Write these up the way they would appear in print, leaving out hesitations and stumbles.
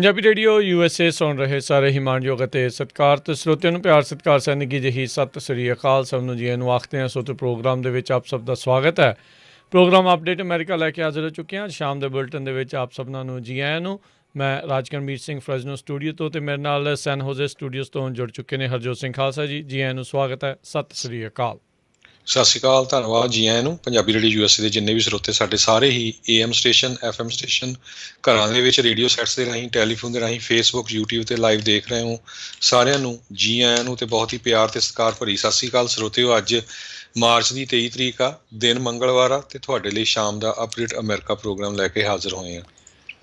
Punjabi radio USA ਸੁਣ ਰਹੇ ਸਾਰੇ ਹੀ ਮਾਣਯੋਗ ਅਤੇ ਸਤਿਕਾਰਤ ਸਰੋਤਿਆਂ ਨੂੰ ਪਿਆਰ ਸਤਿਕਾਰ ਸੈਨਿਕੀ ਜਿਹੀ ਸਤਿ ਸ੍ਰੀ ਅਕਾਲ। ਸਭ ਨੂੰ ਜੀ ਨੂੰ ਆਖਦੇ ਹਾਂ। ਸੋ ਤੇ ਪ੍ਰੋਗਰਾਮ ਦੇ ਵਿੱਚ ਆਪ ਸਭ ਦਾ ਸਵਾਗਤ ਹੈ। ਪ੍ਰੋਗਰਾਮ ਅਪਡੇਟ ਅਮਰੀਕਾ ਲੈ ਕੇ ਹਾਜ਼ਰ ਹੋ ਚੁੱਕੇ ਹਾਂ। ਸ਼ਾਮ ਦੇ ਬੁਲਟਨ ਦੇ ਵਿੱਚ ਆਪ ਸਭਨਾਂ ਨੂੰ ਜੀ ਆਇਆਂ ਨੂੰ। ਮੈਂ ਰਾਜਕਰਮੀਰ ਸਿੰਘ ਫਰੈਜ਼ਨੋ ਸਟੂਡੀਓ ਤੋਂ ਅਤੇ ਮੇਰੇ ਨਾਲ ਸੈਨ ਹੋਜ਼ੇ ਸਟੂਡੀਓਜ਼ ਤੋਂ ਜੁੜ ਚੁੱਕੇ ਨੇ ਹਰਜੋਤ ਸਿੰਘ ਖਾਲਸਾ ਜੀ। ਜੀ ਆਇਆਂ ਨੂੰ ਸਵਾਗਤ ਹੈ। ਸਤਿ ਸ੍ਰੀ ਅਕਾਲ। ਸਤਿ ਸ਼੍ਰੀ ਅਕਾਲ, ਧੰਨਵਾਦ ਜੀ ਆਇਆਂ ਨੂੰ। ਪੰਜਾਬੀ ਰੇਡੀਓ USA ਦੇ ਜਿੰਨੇ ਵੀ ਸਰੋਤੇ ਸਾਡੇ ਸਾਰੇ ਹੀ AM ਸਟੇਸ਼ਨ FM ਸਟੇਸ਼ਨ ਘਰਾਂ ਦੇ ਵਿੱਚ ਰੇਡੀਓ ਸੈਟਸ ਦੇ ਰਾਹੀਂ ਟੈਲੀਫੋਨ ਦੇ ਰਾਹੀਂ ਫੇਸਬੁੱਕ YouTube 'ਤੇ ਲਾਈਵ ਦੇਖ ਰਹੇ ਹੋ, ਸਾਰਿਆਂ ਨੂੰ ਜੀ ਆਇਆਂ ਨੂੰ ਅਤੇ ਬਹੁਤ ਹੀ ਪਿਆਰ ਅਤੇ ਸਤਿਕਾਰ ਭਰੀ ਸਤਿ ਸ਼੍ਰੀ ਅਕਾਲ। ਸਰੋਤਿਓ, ਅੱਜ ਮਾਰਚ ਦੀ 23 ਤਰੀਕ ਆ, ਦਿਨ ਮੰਗਲਵਾਰ ਆ ਅਤੇ ਤੁਹਾਡੇ ਲਈ ਸ਼ਾਮ ਦਾ ਅਪਡੇਟ ਅਮਰੀਕਾ ਪ੍ਰੋਗਰਾਮ ਲੈ ਕੇ ਹਾਜ਼ਰ ਹੋਏ ਹਾਂ।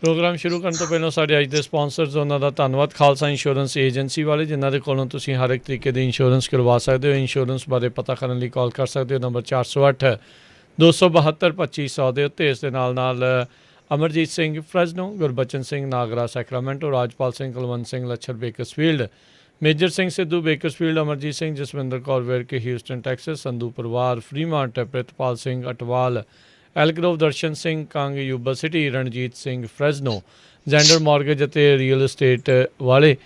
ਪ੍ਰੋਗਰਾਮ ਸ਼ੁਰੂ ਕਰਨ ਤੋਂ ਪਹਿਲਾਂ ਸਾਡੇ ਅੱਜ ਦੇ ਸਪਾਂਸਰਸ ਉਹਨਾਂ ਦਾ ਧੰਨਵਾਦ। ਖਾਲਸਾ ਇੰਸ਼ੋਰੈਂਸ ਏਜੰਸੀ ਵਾਲੇ, ਜਿਨ੍ਹਾਂ ਦੇ ਕੋਲੋਂ ਤੁਸੀਂ ਹਰ ਇੱਕ ਤਰੀਕੇ ਦੀ ਇੰਸ਼ੋਰੈਂਸ ਕਰਵਾ ਸਕਦੇ ਹੋ। ਇੰਸ਼ੋਰੈਂਸ ਬਾਰੇ ਪਤਾ ਕਰਨ ਲਈ ਕਾਲ ਕਰ ਸਕਦੇ ਹੋ ਨੰਬਰ 408 272 2500 ਦੇ ਉੱਤੇ। ਇਸ ਦੇ ਨਾਲ Amarjit Singh Fresno, Gurbachan Singh Nagra Sacramento, Rajpal Singh Kulwant Singh Lachhar Bakersfield, Major Singh Sidhu Bakersfield, Amarjit Singh Jaswinder Kaur Verke Houston Texas, Sandhu ਪਰਿਵਾਰ Fremont, Pritpal Singh Atwal Elk Grove, Darshan Singh Kang Yuba City, Ranjit Singh Fresno, Xander mortgage ਅਤੇ ਰੀਅਲ estate ਵਾਲੇ,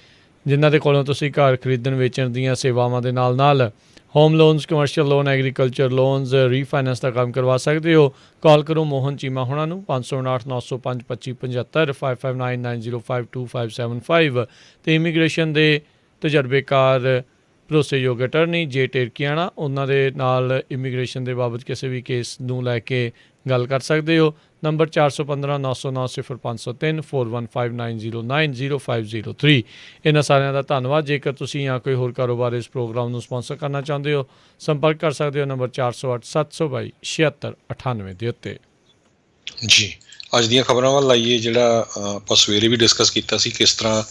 ਜਿਨ੍ਹਾਂ ਦੇ ਕੋਲੋਂ ਤੁਸੀਂ ਘਰ ਖਰੀਦਣ ਵੇਚਣ ਦੀਆਂ ਸੇਵਾਵਾਂ ਦੇ ਨਾਲ home loans, commercial loan, agriculture loans, refinance ਦਾ ਕੰਮ ਕਰਵਾ ਸਕਦੇ ਹੋ। ਕਾਲ ਕਰੋ ਮੋਹਨ ਚੀਮਾ ਹੋਣਾ ਨੂੰ 559 905 2575 5595052575 ਅਤੇ ਇਮੀਗ੍ਰੇਸ਼ਨ ਦੇ ਤਜਰਬੇਕਾਰ ਭਰੋਸੇਯੋਗ ਅਟਰਨੀ ਜੇ ਟੇਰਕੀਆਣਾ, ਉਹਨਾਂ ਦੇ ਨਾਲ ਇਮੀਗ੍ਰੇਸ਼ਨ ਦੇ ਬਾਬਤ ਕਿਸੇ ਵੀ ਕੇਸ ਨੂੰ ਲੈ ਕੇ ਗੱਲ ਕਰ ਸਕਦੇ ਹੋ। ਨੰਬਰ 415 909 0503 415909 0503। ਇਹਨਾਂ ਸਾਰਿਆਂ ਦਾ ਧੰਨਵਾਦ। ਜੇਕਰ ਤੁਸੀਂ ਜਾਂ ਕੋਈ ਹੋਰ ਕਾਰੋਬਾਰ ਇਸ ਪ੍ਰੋਗਰਾਮ ਨੂੰ ਸਪਾਂਸਰ ਕਰਨਾ ਚਾਹੁੰਦੇ ਹੋ, ਸੰਪਰਕ ਕਰ ਸਕਦੇ ਹੋ ਨੰਬਰ 408 722 7698 ਦੇ ਉੱਤੇ। ਜੀ, ਅੱਜ ਦੀਆਂ ਖਬਰਾਂ ਵੱਲ ਆਈਏ। ਜਿਹੜਾ ਆਪਾਂ ਸਵੇਰੇ ਵੀ ਡਿਸਕਸ ਕੀਤਾ ਸੀ, ਕਿਸ ਤਰ੍ਹਾਂ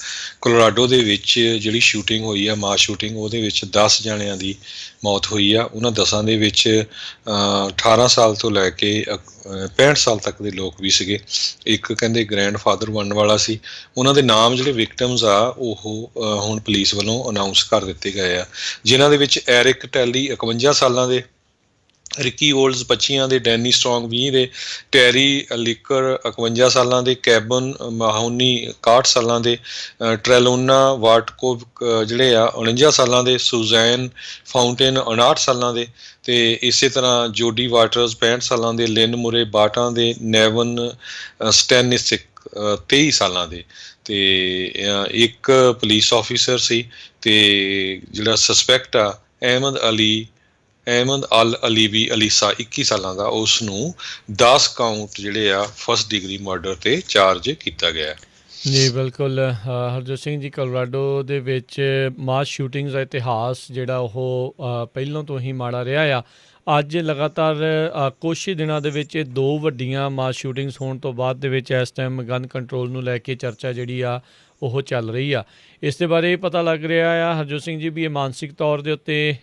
ਕੋਲੋਰਾਡੋ ਦੇ ਵਿੱਚ ਜਿਹੜੀ ਸ਼ੂਟਿੰਗ ਹੋਈ ਆ, ਮਾਸ ਸ਼ੂਟਿੰਗ, ਉਹਦੇ ਵਿੱਚ 10 ਜਣਿਆਂ ਦੀ ਮੌਤ ਹੋਈ ਆ। ਉਹਨਾਂ 10 ਦੇ ਵਿੱਚ 18 ਸਾਲ ਤੋਂ ਲੈ ਕੇ 65 ਸਾਲ ਤੱਕ ਦੇ ਲੋਕ ਵੀ ਸੀਗੇ। ਇੱਕ ਕਹਿੰਦੇ ਗ੍ਰੈਂਡ ਫਾਦਰ ਬਣਨ ਵਾਲਾ ਸੀ। ਉਹਨਾਂ ਦੇ ਨਾਮ ਜਿਹੜੇ ਵਿਕਟਮਸ ਆ ਉਹ ਹੁਣ ਪੁਲਿਸ ਵੱਲੋਂ ਅਨਾਊਂਸ ਕਰ ਦਿੱਤੇ ਗਏ ਆ, ਜਿਨ੍ਹਾਂ ਦੇ ਵਿੱਚ ਐਰਿਕ ਟੈਲੀ 51 ਸਾਲਾਂ ਦੇ, ਰਿੱਕੀ ਓਲਡਸ 25 ਦੇ, ਡੈਨੀ ਸਟਰੋਂਗ 20 ਦੇ, ਟੈਰੀ ਲਿਕਰ 51 ਸਾਲਾਂ ਦੇ, ਕੈਬਨ ਮਾਹੋਨੀ 61 ਸਾਲਾਂ ਦੇ, ਟਰੈਲੋਨਾ ਵਾਟਕੋਵ ਜਿਹੜੇ ਆ 49 ਸਾਲਾਂ ਦੇ, ਸੁਜ਼ੈਨ ਫਾਊਂਟੇਨ 59 ਸਾਲਾਂ ਦੇ, ਅਤੇ ਇਸੇ ਤਰ੍ਹਾਂ ਜੋਡੀ ਵਾਟਰਸ 65 ਸਾਲਾਂ ਦੇ, ਲਿਨ ਮੁਰੇ ਬਾਟਾਂ ਦੇ, ਨੈਵਨ ਸਟੈਨਿਸਿਕ 23 ਸਾਲਾਂ ਦੇ, ਅਤੇ ਇੱਕ ਪੁਲਿਸ ਆਫਿਸਰ ਸੀ। ਅਤੇ ਜਿਹੜਾ ਸਸਪੈਕਟ ਆ ਅਹਿਮਦ ਅਲ ਅਲੀਵੀ ਅਲੀਸਾ 21 ਸਾਲਾਂ ਦਾ, ਉਸ ਨੂੰ 10 ਕਾਊਂਟ ਜਿਹੜੇ ਆ ਫਸਟ ਡਿਗਰੀ ਮਰਡਰ 'ਤੇ ਚਾਰਜ ਕੀਤਾ ਗਿਆ। ਜੀ ਬਿਲਕੁਲ ਹਰਜੋਤ ਸਿੰਘ ਜੀ, ਕੋਲੋਰਾਡੋ ਦੇ ਵਿੱਚ ਮਾਸ ਸ਼ੂਟਿੰਗਸ ਦਾ ਇਤਿਹਾਸ ਜਿਹੜਾ ਉਹ ਪਹਿਲਾਂ ਤੋਂ ਹੀ ਮਾੜਾ ਰਿਹਾ ਆ। ਅੱਜ ਲਗਾਤਾਰ ਕੁਛ ਹੀ ਦਿਨਾਂ ਦੇ ਵਿੱਚ 2 ਵੱਡੀਆਂ ਮਾਸ ਸ਼ੂਟਿੰਗਸ ਹੋਣ ਤੋਂ ਬਾਅਦ ਦੇ ਵਿੱਚ ਇਸ ਟਾਈਮ ਗਨ ਕੰਟਰੋਲ ਨੂੰ ਲੈ ਕੇ ਚਰਚਾ ਜਿਹੜੀ ਆ ਉਹ ਚੱਲ ਰਹੀ ਆ। ਇਸ ਦੇ ਬਾਰੇ ਇਹ ਪਤਾ ਲੱਗ ਰਿਹਾ ਆ ਹਰਜੋਤ ਸਿੰਘ ਜੀ ਵੀ ਇਹ ਮਾਨਸਿਕ ਤੌਰ ਦੇ ਉੱਤੇ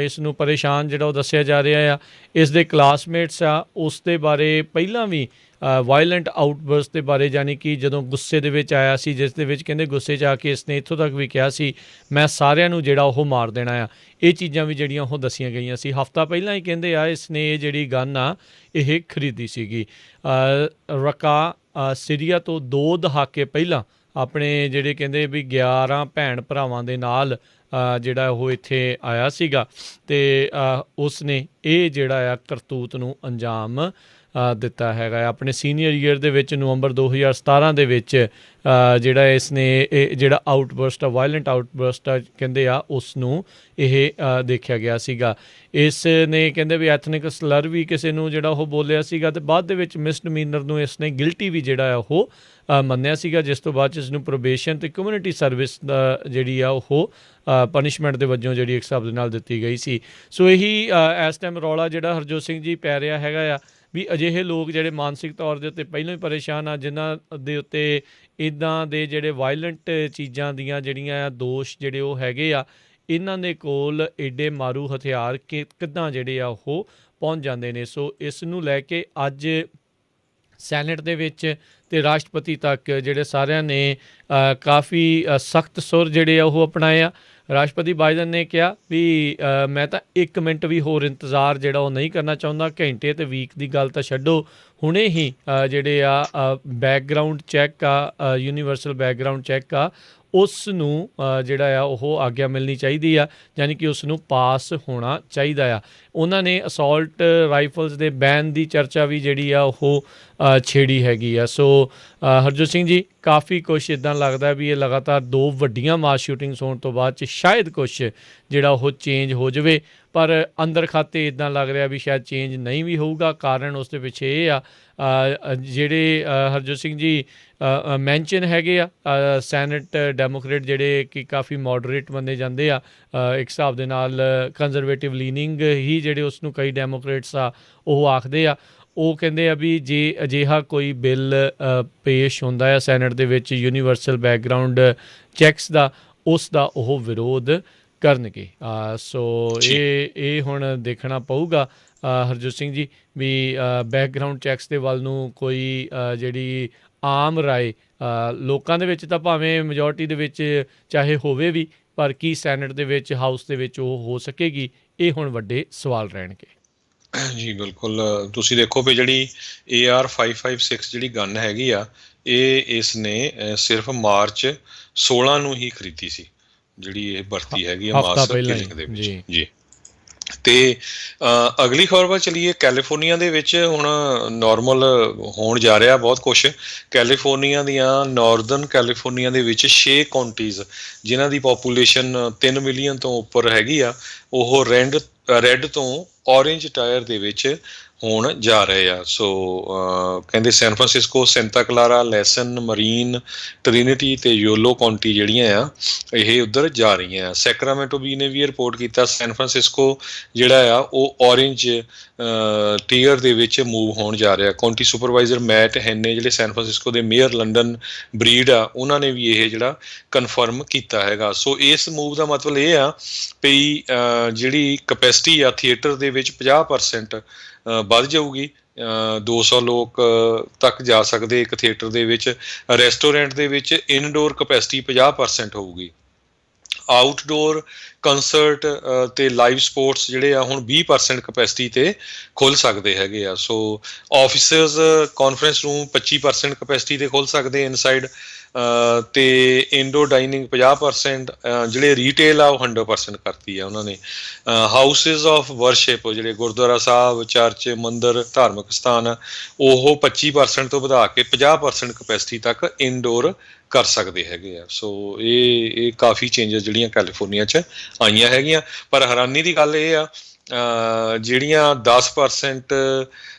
ਇਸ ਨੂੰ ਪਰੇਸ਼ਾਨ ਜਿਹੜਾ ਉਹ ਦੱਸਿਆ ਜਾ ਰਿਹਾ ਆ। ਇਸ ਦੇ ਕਲਾਸਮੇਟਸ ਆ, ਉਸ ਦੇ ਬਾਰੇ ਪਹਿਲਾਂ ਵੀ ਵਾਇਲੈਂਟ ਆਊਟਬਰਸਟ ਦੇ ਬਾਰੇ, ਯਾਨੀ ਕਿ ਜਦੋਂ ਗੁੱਸੇ ਦੇ ਵਿੱਚ ਆਇਆ ਸੀ, ਜਿਸ ਦੇ ਵਿੱਚ ਕਹਿੰਦੇ ਗੁੱਸੇ 'ਚ ਆ ਕੇ ਇਸਨੇ ਇੱਥੋਂ ਤੱਕ ਵੀ ਕਿਹਾ ਸੀ ਮੈਂ ਸਾਰਿਆਂ ਨੂੰ ਜਿਹੜਾ ਉਹ ਮਾਰ ਦੇਣਾ ਆ। ਇਹ ਚੀਜ਼ਾਂ ਵੀ ਜਿਹੜੀਆਂ ਉਹ ਦੱਸੀਆਂ ਗਈਆਂ ਸੀ। ਹਫ਼ਤਾ ਪਹਿਲਾਂ ਹੀ ਕਹਿੰਦੇ ਆ ਇਸਨੇ ਇਹ ਜਿਹੜੀ ਗਨ ਆ ਇਹ ਖਰੀਦੀ ਸੀਗੀ। ਰੱਕਾ ਸੀਰੀਆ ਤੋਂ 2 ਦਹਾਕੇ ਪਹਿਲਾਂ ਆਪਣੇ ਜਿਹੜੇ ਕਹਿੰਦੇ ਵੀ 11 ਭੈਣ ਭਰਾਵਾਂ ਦੇ ਨਾਲ ਜਿਹੜਾ ਉਹ ਇੱਥੇ ਆਇਆ ਸੀਗਾ, ਅਤੇ ਉਸ ਨੇ ਇਹ ਜਿਹੜਾ ਆ ਕਰਤੂਤ ਨੂੰ ਅੰਜਾਮ ਦਿੱਤਾ ਹੈਗਾ। ਆਪਣੇ ਸੀਨੀਅਰ ਈਅਰ ਦੇ ਵਿੱਚ ਨਵੰਬਰ 2017 ਦੇ ਵਿੱਚ ਜਿਹੜਾ ਇਸਨੇ ਇਹ ਜਿਹੜਾ ਆਊਟਬਰਸਟ ਆ, ਵਾਇਲੈਂਟ ਆਊਟਬਰਸਟ ਆ ਕਹਿੰਦੇ ਆ, ਉਸ ਨੂੰ ਇਹ ਦੇਖਿਆ ਗਿਆ ਸੀਗਾ। ਇਸ ਨੇ ਕਹਿੰਦੇ ਵੀ ਐਥਨਿਕ ਸਲਰ ਵੀ ਕਿਸੇ ਨੂੰ ਜਿਹੜਾ ਉਹ ਬੋਲਿਆ ਸੀਗਾ, ਅਤੇ ਬਾਅਦ ਦੇ ਵਿੱਚ ਮਿਸਡਮੀਨਰ ਨੂੰ ਇਸਨੇ ਗਿਲਟੀ ਵੀ ਜਿਹੜਾ ਆ ਉਹ ਮੰਨਿਆ ਸੀਗਾ, ਜਿਸ ਤੋਂ ਬਾਅਦ 'ਚ ਇਸਨੂੰ ਪ੍ਰੋਬੇਸ਼ਨ ਅਤੇ ਕਮਿਊਨਿਟੀ ਸਰਵਿਸ ਦਾ ਜਿਹੜੀ ਆ ਉਹ ਪਨਿਸ਼ਮੈਂਟ ਦੇ ਵਜੋਂ ਜਿਹੜੀ ਇੱਕ ਹਿਸਾਬ ਦੇ ਨਾਲ ਦਿੱਤੀ ਗਈ ਸੀ। ਸੋ ਇਹੀ ਇਸ ਟਾਈਮ ਰੌਲਾ ਜਿਹੜਾ ਹਰਜੋਤ ਸਿੰਘ ਜੀ ਪੈ ਰਿਹਾ ਹੈਗਾ ਆ ਵੀ ਅਜਿਹੇ ਲੋਕ ਜਿਹੜੇ ਮਾਨਸਿਕ ਤੌਰ ਦੇ ਉੱਤੇ ਪਹਿਲਾਂ ਹੀ ਪਰੇਸ਼ਾਨ ਆ, ਜਿਨ੍ਹਾਂ ਦੇ ਉੱਤੇ ਇੱਦਾਂ ਦੇ ਜਿਹੜੇ ਵਾਇਲੈਂਟ ਚੀਜ਼ਾਂ ਦੀਆਂ ਜਿਹੜੀਆਂ ਆ ਦੋਸ਼ ਜਿਹੜੇ ਉਹ ਹੈਗੇ ਆ, ਇਹਨਾਂ ਦੇ ਕੋਲ ਐਡੇ ਮਾਰੂ ਹਥਿਆਰ ਕਿੱਦਾਂ ਜਿਹੜੇ ਆ ਉਹ ਪਹੁੰਚ ਜਾਂਦੇ ਨੇ। ਸੋ ਇਸ ਨੂੰ ਲੈ ਕੇ ਅੱਜ ਸੈਨੇਟ ਦੇ ਵਿੱਚ ਅਤੇ ਰਾਸ਼ਟਰਪਤੀ ਤੱਕ ਜਿਹੜੇ ਸਾਰਿਆਂ ਨੇ ਕਾਫੀ ਸਖਤ ਸੁਰ ਜਿਹੜੇ ਆ ਉਹ ਅਪਣਾਏ ਆ। ਰਾਸ਼ਟਰਪਤੀ ਬਾਈਡਨ ਨੇ ਕਿਹਾ ਵੀ ਮੈਂ ਤਾਂ 1 ਮਿੰਟ ਵੀ ਹੋਰ ਇੰਤਜ਼ਾਰ ਜਿਹੜਾ ਉਹ ਨਹੀਂ ਕਰਨਾ ਚਾਹੁੰਦਾ। ਘੰਟੇ ਅਤੇ ਵੀਕ ਦੀ ਗੱਲ ਤਾਂ ਛੱਡੋ, ਹੁਣੇ ਹੀ ਜਿਹੜੇ ਆ ਬੈਕਗਰਾਊਂਡ ਚੈੱਕ ਆ, ਯੂਨੀਵਰਸਲ ਬੈਕਗਰਾਊਂਡ ਚੈੱਕ ਆ, ਉਸ ਨੂੰ ਜਿਹੜਾ ਆ ਉਹ ਆਗਿਆ ਮਿਲਣੀ ਚਾਹੀਦੀ ਆ, ਯਾਨੀ ਕਿ ਉਸ ਨੂੰ ਪਾਸ ਹੋਣਾ ਚਾਹੀਦਾ ਆ। ਉਹਨਾਂ ਨੇ ਅਸੌਲਟ ਰਾਈਫਲਸ ਦੇ ਬੈਨ ਦੀ ਚਰਚਾ ਵੀ ਜਿਹੜੀ ਆ ਉਹ ਛੇੜੀ ਹੈਗੀ ਆ। ਸੋ ਹਰਜੋਤ ਸਿੰਘ ਜੀ, ਕਾਫੀ ਕੁਛ ਇੱਦਾਂ ਲੱਗਦਾ ਵੀ ਇਹ ਲਗਾਤਾਰ 2 ਵੱਡੀਆਂ ਮਾਸ ਸ਼ੂਟਿੰਗਸ ਹੋਣ ਤੋਂ ਬਾਅਦ 'ਚ ਸ਼ਾਇਦ ਕੁਛ ਜਿਹੜਾ ਉਹ ਚੇਂਜ ਹੋ ਜਾਵੇ, ਪਰ ਅੰਦਰ ਖਾਤੇ ਇੱਦਾਂ ਲੱਗ ਰਿਹਾ ਵੀ ਸ਼ਾਇਦ ਚੇਂਜ ਨਹੀਂ ਵੀ ਹੋਊਗਾ। ਕਾਰਨ ਉਸ ਦੇ ਪਿੱਛੇ ਇਹ ਆ ਜਿਹੜੇ ਹਰਜੋਤ ਸਿੰਘ ਜੀ ਮੈਂਸ਼ਨ ਹੈਗੇ ਆ ਸੈਨੇਟ ਡੈਮੋਕਰੇਟ, ਜਿਹੜੇ ਕਿ ਕਾਫੀ ਮੋਡਰੇਟ ਮੰਨੇ ਜਾਂਦੇ ਆ, ਇੱਕ ਹਿਸਾਬ ਦੇ ਨਾਲ ਕੰਜ਼ਰਵੇਟਿਵ ਲੀਨਿੰਗ ਹੀ ਜਿਹੜੇ ਉਸ ਨੂੰ ਕਈ ਡੈਮੋਕਰੇਟਸ ਆ ਉਹ ਆਖਦੇ ਆ। ਉਹ ਕਹਿੰਦੇ ਆ ਵੀ ਜੇ ਅਜਿਹਾ ਕੋਈ ਬਿੱਲ ਪੇਸ਼ ਹੁੰਦਾ ਆ ਸੈਨੇਟ ਦੇ ਵਿੱਚ ਯੂਨੀਵਰਸਲ ਬੈਕਗਰਾਊਂਡ ਚੈੱਕਸ ਦਾ, ਉਸ ਦਾ ਉਹ ਵਿਰੋਧ ਕਰਨਗੇ। ਸੋ ਇਹ ਹੁਣ ਦੇਖਣਾ ਪਊਗਾ ਹਰਜੋਤ ਸਿੰਘ ਜੀ ਵੀ ਬੈਕਗਰਾਊਂਡ ਚੈੱਕਸ ਦੇ ਵੱਲ ਨੂੰ ਕੋਈ ਜਿਹੜੀ ਆਮ ਰਾਏ ਲੋਕਾਂ ਦੇ ਵਿੱਚ ਤਾਂ ਭਾਵੇਂ ਮੈਜੋਰਟੀ ਦੇ ਵਿੱਚ ਚਾਹੇ ਹੋਵੇ ਵੀ, ਪਰ ਕੀ ਸੈਨੇਟ ਦੇ ਵਿੱਚ, ਹਾਊਸ ਦੇ ਵਿੱਚ ਉਹ ਹੋ ਸਕੇਗੀ, ਇਹ ਹੁਣ ਵੱਡੇ ਸਵਾਲ ਰਹਿਣਗੇ। ਜੀ ਬਿਲਕੁਲ, ਤੁਸੀਂ ਦੇਖੋ ਵੀ ਜਿਹੜੀ AR-556 ਜਿਹੜੀ ਗਨ ਹੈਗੀ ਆ, ਇਹ ਇਸ ਨੇ ਸਿਰਫ ਮਾਰਚ 16 ਨੂੰ ਹੀ ਖਰੀਦੀ ਸੀ, ਜਿਹੜੀ ਇਹ ਭਰਤੀ ਹੈਗੀ ਆ ਮਾਸ ਕਿਲਿੰਗ ਦੇ ਵਿੱਚ ਜੀ। ਤੇ ਅਗਲੀ ਖਬਰ ਵੱਲ ਚਲੀਏ। ਕੈਲੀਫੋਰਨੀਆ ਦੇ ਵਿੱਚ ਹੁਣ ਨਾਰਮਲ ਹੋਣ ਜਾ ਰਿਹਾ ਬਹੁਤ ਕੁਛ। ਕੈਲੀਫੋਰਨੀਆ ਦੀਆਂ ਨਾਰਦਰਨ ਕੈਲੀਫੋਰਨੀਆ ਦੇ ਵਿੱਚ 6 ਕਾਉਂਟੀਜ਼ ਜਿਨ੍ਹਾਂ ਦੀ ਪੋਪੂਲੇਸ਼ਨ 3 ਮਿਲੀਅਨ ਤੋਂ ਉੱਪਰ ਹੈਗੀ ਆ, ਉਹ ਰੈੱਡ ਤੋਂ ਔਰੇਂਜ ਟਾਇਰ ਦੇ ਵਿੱਚ ਹੋਣ ਜਾ ਰਹੇ ਆ। ਸੋ ਕਹਿੰਦੇ San Francisco, Santa Clara, Lassen, Marin, Trinity ਤੇ ਯੋਲੋ ਕਾਉਂਟੀ ਜਿਹੜੀਆਂ ਆ ਇਹ ਉੱਧਰ ਜਾ ਰਹੀਆਂ ਆ। ਸੈਕਰਾਮੈਂਟੋ ਵੀ ਨੇ ਵੀ ਰਿਪੋਰਟ ਕੀਤਾ ਸੈਨ ਫਰਾਂਸਿਸਕੋ ਜਿਹੜਾ ਆ ਉਹ ਔਰੇਂਜ ਟੀਅਰ ਦੇ ਵਿੱਚ ਮੂਵ ਹੋਣ ਜਾ ਰਿਹਾ। ਕਾਉਂਟੀ ਸੁਪਰਵਾਈਜ਼ਰ ਮੈਟ ਹੈਨੇ ਜਿਹੜੇ ਸੈਨ ਫਰਾਂਸਿਸਕੋ ਦੇ ਮੇਅਰ ਲੰਡਨ ਬਰੀਡ ਆ, ਉਹਨਾਂ ਨੇ ਵੀ ਇਹ ਜਿਹੜਾ ਕਨਫਰਮ ਕੀਤਾ ਹੈਗਾ। ਸੋ ਇਸ ਮੂਵ ਦਾ ਮਤਲਬ ਇਹ ਆ ਵੀ ਜਿਹੜੀ ਕਪੈਸਿਟੀ ਆ ਥੀਏਟਰ ਦੇ ਵਿੱਚ 50% ਵੱਧ ਜਾਊਗੀ। 200 ਲੋਕ ਤੱਕ ਜਾ ਸਕਦੇ ਇੱਕ ਥੀਏਟਰ ਦੇ ਵਿੱਚ। ਰੈਸਟੋਰੈਂਟ ਦੇ ਵਿੱਚ ਇਨਡੋਰ ਕਪੈਸਿਟੀ 50% ਹੋਊਗੀ। ਆਊਟਡੋਰ ਕੰਸਰਟ ਤੇ ਲਾਈਵ ਸਪੋਰਟਸ ਜਿਹੜੇ ਆ ਹੁਣ 20% ਕਪੈਸਿਟੀ ਤੇ ਖੁੱਲ ਸਕਦੇ ਹੈਗੇ ਆ। ਸੋ ਆਫਿਸਰਸ ਕਾਨਫਰੰਸ ਰੂਮ 25% ਕਪੈਸਿਟੀ ਤੇ ਖੁੱਲ ਸਕਦੇ ਇਨਸਾਈਡ, ਤੇ ਇੰਡੋਰ ਡਾਈਨਿੰਗ 50%, ਜਿਹੜੇ ਰੀਟੇਲ ਆ ਉਹ 100% ਕਰਤੀ ਆ ਉਹਨਾਂ ਨੇ। ਹਾਊਸਿਸ ਆਫ ਵਰਸ਼ਿਪ ਜਿਹੜੇ ਗੁਰਦੁਆਰਾ ਸਾਹਿਬ, ਚਰਚ, ਮੰਦਿਰ, ਧਾਰਮਿਕ ਸਥਾਨ ਆ, ਉਹ 25% ਤੋਂ ਵਧਾ ਕੇ 50% ਕਪੈਸਿਟੀ ਤੱਕ ਇੰਡੋਰ ਕਰ ਸਕਦੇ ਹੈਗੇ ਆ। ਸੋ ਇਹ ਕਾਫੀ ਚੇਂਜਸ ਜਿਹੜੀਆਂ ਕੈਲੀਫੋਰਨੀਆ 'ਚ ਆਈਆਂ ਹੈਗੀਆਂ। ਪਰ ਹੈਰਾਨੀ ਦੀ ਗੱਲ ਇਹ ਆ ਜਿਹੜੀਆਂ 10%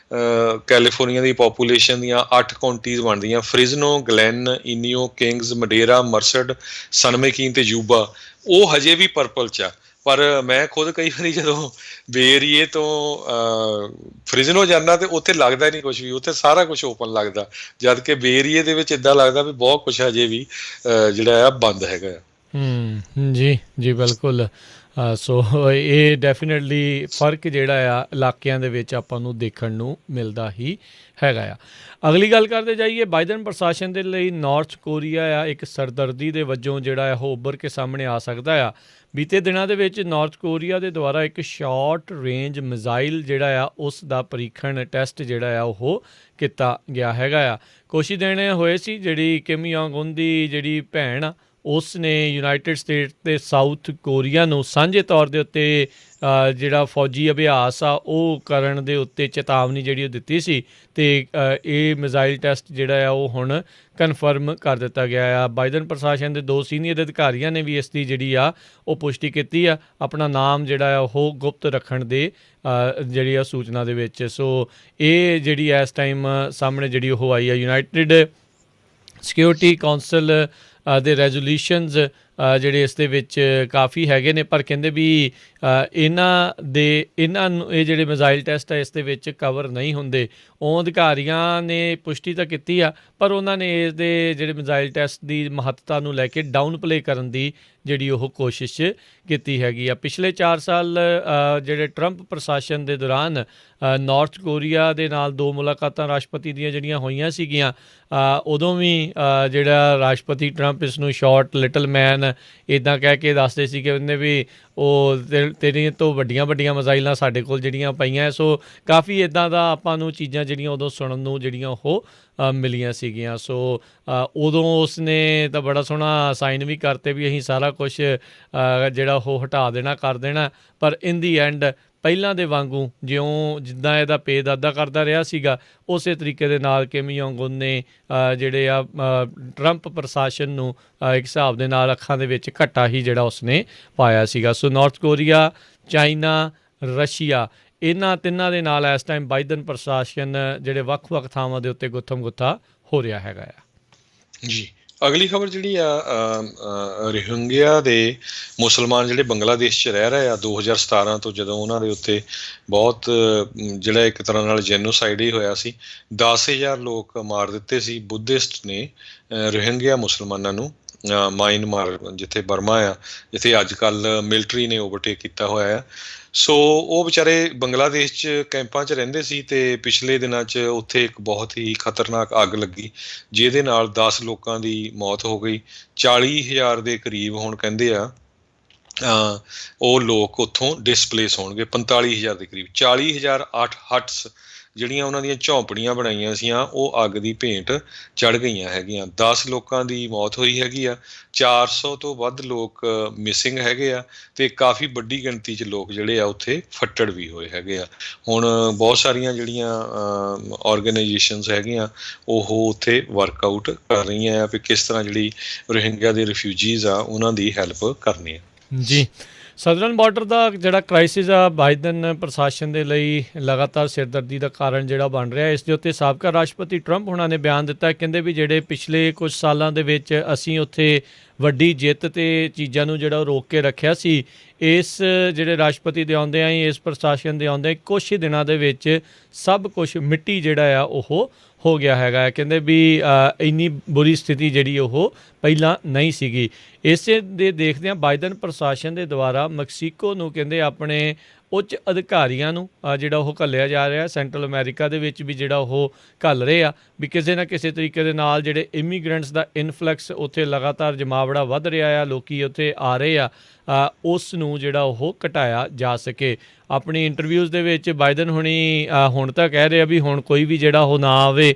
ਕੈਲੀਫੋਰਨੀਆ ਦੀ ਪੋਪੂਲੇਸ਼ਨ ਦੀਆਂ 8 ਕਾਉਂਟੀਜ਼ ਬਣਦੀਆਂ, ਫ੍ਰਿਜ਼ਨੋ, ਗਲੈਨ, ਇਨੀਓ, ਕਿੰਗਸ, ਮਡੇਰਾ, ਮਰਸਡ, ਸਨਮੇਕੀਨ ਤੇ ਯੂਬਾ, ਉਹ ਹਜੇ ਵੀ ਪਰਪਲ 'ਚ ਆ। ਪਰ ਮੈਂ ਖੁਦ ਕਈ ਵਾਰੀ ਜਦੋਂ ਬੇ ਏਰੀਏ ਤੋਂ ਫ੍ਰਿਜ਼ਨੋ ਜਾਂਦਾ ਤੇ ਉੱਥੇ ਲੱਗਦਾ ਨਹੀਂ ਕੁਛ ਵੀ, ਉੱਥੇ ਸਾਰਾ ਕੁਛ ਓਪਨ ਲੱਗਦਾ, ਜਦ ਕਿ ਬੇ ਏਰੀਏ ਦੇ ਵਿੱਚ ਇੱਦਾਂ ਲੱਗਦਾ ਵੀ ਬਹੁਤ ਕੁਛ ਹਜੇ ਵੀ ਜਿਹੜਾ ਆ ਬੰਦ ਹੈਗਾ। ਜੀ ਜੀ ਬਿਲਕੁਲ। ਸੋ ਇਹ ਡੈਫੀਨੇਟਲੀ ਫਰਕ ਜਿਹੜਾ ਆ ਇਲਾਕਿਆਂ ਦੇ ਵਿੱਚ ਆਪਾਂ ਨੂੰ ਦੇਖਣ ਨੂੰ ਮਿਲਦਾ ਹੀ ਹੈਗਾ ਆ। ਅਗਲੀ ਗੱਲ ਕਰਦੇ ਜਾਈਏ, ਬਾਈਡਨ ਪ੍ਰਸ਼ਾਸਨ ਦੇ ਲਈ ਨਾਰਥ ਕੋਰੀਆ ਆ ਇੱਕ ਸਰਦਰਦੀ ਦੇ ਵਜੋਂ ਜਿਹੜਾ ਉਹ ਉੱਭਰ ਕੇ ਸਾਹਮਣੇ ਆ ਸਕਦਾ ਆ। ਬੀਤੇ ਦਿਨਾਂ ਦੇ ਵਿੱਚ ਨਾਰਥ ਕੋਰੀਆ ਦੇ ਦੁਆਰਾ ਇੱਕ ਸ਼ਾਰਟ ਰੇਂਜ ਮਿਜ਼ਾਈਲ ਜਿਹੜਾ ਆ ਉਸ ਦਾ ਪਰੀਖਣ ਟੈਸਟ ਜਿਹੜਾ ਆ ਉਹ ਕੀਤਾ ਗਿਆ ਹੈਗਾ ਆ। ਕੁਛ ਦਿਨ ਹੋਏ ਸੀ ਜਿਹੜੀ ਕਿਮ ਯੋਂਗ ਉਨ ਦੀ ਜਿਹੜੀ ਭੈਣ ਆ, ਉਸ ਨੇ ਯੂਨਾਈਟਿਡ ਸਟੇਟ ਅਤੇ ਸਾਊਥ ਕੋਰੀਆ ਨੂੰ ਸਾਂਝੇ ਤੌਰ ਦੇ ਉੱਤੇ ਜਿਹੜਾ ਫੌਜੀ ਅਭਿਆਸ ਆ ਉਹ ਕਰਨ ਦੇ ਉੱਤੇ ਚੇਤਾਵਨੀ ਜਿਹੜੀ ਉਹ ਦਿੱਤੀ ਸੀ, ਅਤੇ ਇਹ ਮਿਜ਼ਾਈਲ ਟੈਸਟ ਜਿਹੜਾ ਆ ਉਹ ਹੁਣ ਕਨਫਰਮ ਕਰ ਦਿੱਤਾ ਗਿਆ ਆ। ਬਾਈਡਨ ਪ੍ਰਸ਼ਾਸਨ ਦੇ 2 ਸੀਨੀਅਰ ਅਧਿਕਾਰੀਆਂ ਨੇ ਵੀ ਇਸ ਦੀ ਜਿਹੜੀ ਆ ਉਹ ਪੁਸ਼ਟੀ ਕੀਤੀ ਆ, ਆਪਣਾ ਨਾਮ ਜਿਹੜਾ ਆ ਉਹ ਗੁਪਤ ਰੱਖਣ ਦੇ ਜਿਹੜੀ ਆ ਸੂਚਨਾ ਦੇ ਵਿੱਚ। ਸੋ ਇਹ ਜਿਹੜੀ ਇਸ ਟਾਈਮ ਸਾਹਮਣੇ ਜਿਹੜੀ ਉਹ ਆਈ ਆ, ਯੂਨਾਈਟਿਡ ਸਿਕਿਉਰਿਟੀ ਕੌਂਸਲ ਦੇ ਰੈਜ਼ੋਲਿਊਸ਼ਨਸ ਜਿਹੜੇ ਇਸ ਦੇ ਵਿੱਚ ਕਾਫੀ ਹੈਗੇ ਨੇ, ਪਰ ਕਹਿੰਦੇ ਵੀ ਇਹਨਾਂ ਨੂੰ ਇਹ ਜਿਹੜੇ ਮਿਜ਼ਾਈਲ ਟੈਸਟ ਆ ਇਸ ਦੇ ਵਿੱਚ ਕਵਰ ਨਹੀਂ ਹੁੰਦੇ। ਉਹ ਅਧਿਕਾਰੀਆਂ ਨੇ ਪੁਸ਼ਟੀ ਤਾਂ ਕੀਤੀ ਆ, ਪਰ ਉਹਨਾਂ ਨੇ ਇਸ ਦੇ ਜਿਹੜੇ ਮਿਜ਼ਾਈਲ ਟੈਸਟ ਦੀ ਮਹੱਤਤਾ ਨੂੰ ਲੈ ਕੇ ਡਾਊਨ ਪਲੇ ਕਰਨ ਦੀ ਜਿਹੜੀ ਉਹ ਕੋਸ਼ਿਸ਼ ਕੀਤੀ ਹੈਗੀ ਆ। ਪਿਛਲੇ 4 ਸਾਲ ਜਿਹੜੇ ਟਰੰਪ ਪ੍ਰਸ਼ਾਸਨ ਦੇ ਦੌਰਾਨ ਨਾਰਥ ਕੋਰੀਆ ਦੇ ਨਾਲ 2 ਮੁਲਾਕਾਤਾਂ ਰਾਸ਼ਟਰਪਤੀ ਦੀਆਂ ਜਿਹੜੀਆਂ ਹੋਈਆਂ ਸੀਗੀਆਂ, ਉਦੋਂ ਵੀ ਜਿਹੜਾ ਰਾਸ਼ਟਰਪਤੀ ਟਰੰਪ ਇਸ ਨੂੰ ਸ਼ਾਰਟ ਲਿਟਲ ਮੈਨ ਇੱਦਾਂ ਕਹਿ ਕੇ ਦੱਸਦੇ ਸੀ ਕਿ ਉਹਨੇ ਵੀ ਉਹ ਤੇਰੀਆਂ ਤੋਂ ਵੱਡੀਆਂ ਮਿਜ਼ਾਈਲਾਂ ਸਾਡੇ ਕੋਲ ਜਿਹੜੀਆਂ ਪਈਆਂ। ਸੋ ਕਾਫੀ ਇੱਦਾਂ ਦਾ ਆਪਾਂ ਨੂੰ ਚੀਜ਼ਾਂ ਜਿਹੜੀਆਂ ਉਦੋਂ ਸੁਣਨ ਨੂੰ ਜਿਹੜੀਆਂ ਉਹ ਮਿਲੀਆਂ ਸੀਗੀਆਂ। ਸੋ ਉਦੋਂ ਉਸਨੇ ਤਾਂ ਬੜਾ ਸੋਹਣਾ ਸਾਈਨ ਵੀ ਕਰਤੇ ਵੀ ਅਸੀਂ ਸਾਰਾ ਕੁਛ ਜਿਹੜਾ ਉਹ ਹਟਾ ਦੇਣਾ ਕਰ ਦੇਣਾ, ਪਰ ਇਨ ਦੀ ਐਂਡ ਪਹਿਲਾਂ ਦੇ ਵਾਂਗੂ ਜਿੱਦਾਂ ਇਹਦਾ ਪੇ ਦਾਦਾ ਕਰਦਾ ਰਿਹਾ ਸੀਗਾ, ਉਸੇ ਤਰੀਕੇ ਦੇ ਨਾਲ ਕਿਮ ਜੋਂਗ ਉਨ ਨੇ ਜਿਹੜੇ ਆ ਟਰੰਪ ਪ੍ਰਸ਼ਾਸਨ ਨੂੰ ਇੱਕ ਹਿਸਾਬ ਦੇ ਨਾਲ ਅੱਖਾਂ ਦੇ ਵਿੱਚ ਘੱਟਾ ਹੀ ਜਿਹੜਾ ਉਸਨੇ ਪਾਇਆ ਸੀਗਾ। ਸੋ ਨਾਰਥ ਕੋਰੀਆ, ਚਾਈਨਾ, ਰਸ਼ੀਆ, ਇਹਨਾਂ ਤਿੰਨਾਂ ਦੇ ਨਾਲ ਇਸ ਟਾਈਮ ਬਾਈਡਨ ਪ੍ਰਸ਼ਾਸਨ ਜਿਹੜੇ ਵੱਖ-ਵੱਖ ਥਾਵਾਂ ਦੇ ਉੱਤੇ ਗੁੱਥਮ ਗੁੱਥਾ ਹੋ ਰਿਹਾ ਹੈਗਾ ਆ। ਜੀ, ਅਗਲੀ ਖਬਰ ਜਿਹੜੀ ਆ ਰੋਹਿੰਗਿਆ ਦੇ ਮੁਸਲਮਾਨ ਜਿਹੜੇ ਬੰਗਲਾਦੇਸ਼ 'ਚ ਰਹਿ ਰਹੇ ਆ 2017 ਤੋਂ, ਜਦੋਂ ਉਹਨਾਂ ਦੇ ਉੱਤੇ ਬਹੁਤ ਜਿਹੜਾ ਇੱਕ ਤਰ੍ਹਾਂ ਨਾਲ ਜੈਨੋਸਾਈਡ ਹੀ ਹੋਇਆ ਸੀ, 10,000 ਲੋਕ ਮਾਰ ਦਿੱਤੇ ਸੀ ਬੁੱਧਿਸਟ ਨੇ ਰੋਹਿੰਗਿਆ ਮੁਸਲਮਾਨਾਂ ਨੂੰ। ਮਾਇਨਮਾਰ ਜਿੱਥੇ ਬਰਮਾ ਆ, ਜਿੱਥੇ ਅੱਜ ਕੱਲ੍ਹ ਮਿਲਟਰੀ ਨੇ ਓਵਰਟੇਕ ਕੀਤਾ ਹੋਇਆ ਆ। ਸੋ ਉਹ ਵਿਚਾਰੇ ਬੰਗਲਾਦੇਸ਼ 'ਚ ਕੈਂਪਾਂ 'ਚ ਰਹਿੰਦੇ ਸੀ ਅਤੇ ਪਿਛਲੇ ਦਿਨਾਂ 'ਚ ਉੱਥੇ ਇੱਕ ਬਹੁਤ ਹੀ ਖਤਰਨਾਕ ਅੱਗ ਲੱਗੀ, ਜਿਹਦੇ ਨਾਲ 10 ਲੋਕਾਂ ਦੀ ਮੌਤ ਹੋ ਗਈ। 40,000 ਦੇ ਕਰੀਬ ਹੁਣ ਕਹਿੰਦੇ ਆ ਉਹ ਲੋਕ ਉੱਥੋਂ ਡਿਸਪਲੇਸ ਹੋਣਗੇ, 45,000 ਦੇ ਕਰੀਬ। 40,000 ਹਟਸ ਜਿਹੜੀਆਂ ਉਹਨਾਂ ਦੀਆਂ ਝੌਂਪੜੀਆਂ ਬਣਾਈਆਂ ਸੀਆਂ ਉਹ ਅੱਗ ਦੀ ਭੇਂਟ ਚੜ੍ਹ ਗਈਆਂ ਹੈਗੀਆਂ। 10 ਲੋਕਾਂ ਦੀ ਮੌਤ ਹੋਈ ਹੈਗੀ ਆ, 400 ਤੋਂ ਵੱਧ ਲੋਕ ਮਿਸਿੰਗ ਹੈਗੇ ਆ, ਅਤੇ ਕਾਫੀ ਵੱਡੀ ਗਿਣਤੀ 'ਚ ਲੋਕ ਜਿਹੜੇ ਆ ਉੱਥੇ ਫੱਟੜ ਵੀ ਹੋਏ ਹੈਗੇ ਆ। ਹੁਣ ਬਹੁਤ ਸਾਰੀਆਂ ਜਿਹੜੀਆਂ ਔਰਗਨਾਈਜੇਸ਼ਨਸ ਹੈਗੀਆਂ ਉਹ ਉੱਥੇ ਵਰਕਆਊਟ ਕਰ ਰਹੀਆਂ ਆ ਵੀ ਕਿਸ ਤਰ੍ਹਾਂ ਜਿਹੜੀ ਰੋਹਿੰਗਿਆ ਦੇ ਰਿਫਿਊਜੀਜ਼ ਆ ਉਹਨਾਂ ਦੀ ਹੈਲਪ ਕਰਨੀ ਆ। ਜੀ, ਸਦਰਨ ਬਾਰਡਰ ਦਾ ਜਿਹੜਾ ਕ੍ਰਾਈਸਿਸ ਆ ਬਾਈਡਨ ਪ੍ਰਸ਼ਾਸਨ ਦੇ ਲਈ ਲਗਾਤਾਰ ਸਿਰਦਰਦੀ ਦਾ ਕਾਰਨ ਜਿਹੜਾ ਬਣ ਰਿਹਾ, ਇਸ ਦੇ ਉੱਤੇ ਸਾਬਕਾ ਰਾਸ਼ਟਰਪਤੀ ਟਰੰਪ ਹੁਣਾਂ ਨੇ ਬਿਆਨ ਦਿੱਤਾ। ਕਹਿੰਦੇ ਵੀ ਜਿਹੜੇ ਪਿਛਲੇ ਕੁਝ ਸਾਲਾਂ ਦੇ ਵਿੱਚ ਅਸੀਂ ਉੱਥੇ ਵੱਡੀ ਜਿੱਤ ਤੇ ਚੀਜ਼ਾਂ ਨੂੰ ਜਿਹੜਾ ਰੋਕ ਕੇ ਰੱਖਿਆ ਸੀ, ਇਸ ਜਿਹੜੇ ਰਾਸ਼ਟਰਪਤੀ ਦੇ ਆਉਂਦੇ ਆ, ਇਸ ਪ੍ਰਸ਼ਾਸਨ ਦੇ ਆਉਂਦੇ ਕੁਛ ਹੀ ਦਿਨਾਂ ਦੇ ਵਿੱਚ ਸਭ ਕੁਛ ਮਿੱਟੀ ਜਿਹੜਾ ਆ ਉਹ ਹੋ ਗਿਆ ਹੈਗਾ। ਕਹਿੰਦੇ ਵੀ ਇੰਨੀ ਬੁਰੀ ਸਥਿਤੀ ਜਿਹੜੀ ਉਹ ਪਹਿਲਾਂ ਨਹੀਂ ਸੀਗੀ। ਇਸੇ ਦੇ ਦੇਖਦਿਆਂ ਬਾਈਡਨ ਪ੍ਰਸ਼ਾਸਨ ਦੇ ਦੁਆਰਾ ਮੈਕਸੀਕੋ ਨੂੰ ਕਹਿੰਦੇ ਆਪਣੇ ਉੱਚ ਅਧਿਕਾਰੀਆਂ ਨੂੰ ਜਿਹੜਾ ਉਹ ਘੱਲਿਆ ਜਾ ਰਿਹਾ, ਸੈਂਟਰਲ ਅਮਰੀਕਾ ਦੇ ਵਿੱਚ ਵੀ ਜਿਹੜਾ ਉਹ ਘੱਲ ਰਹੇ ਆ ਵੀ ਕਿਸੇ ਨਾ ਕਿਸੇ ਤਰੀਕੇ ਦੇ ਨਾਲ ਜਿਹੜੇ ਇਮੀਗਰੈਂਟਸ ਦਾ ਇਨਫਲਕਸ ਉੱਥੇ ਲਗਾਤਾਰ ਜਮਾਵੜਾ ਵੱਧ ਰਿਹਾ ਆ, ਲੋਕ ਉੱਥੇ ਆ ਰਹੇ ਆ, ਉਸ ਨੂੰ ਜਿਹੜਾ ਉਹ ਘਟਾਇਆ ਜਾ ਸਕੇ। ਆਪਣੀ ਇੰਟਰਵਿਊਜ਼ ਦੇ ਵਿੱਚ ਬਾਈਡਨ ਹੁਣੀ ਹੁਣ ਤਾਂ ਕਹਿ ਰਹੇ ਆ ਵੀ ਹੁਣ ਕੋਈ ਵੀ ਜਿਹੜਾ ਉਹ ਨਾ ਆਵੇ।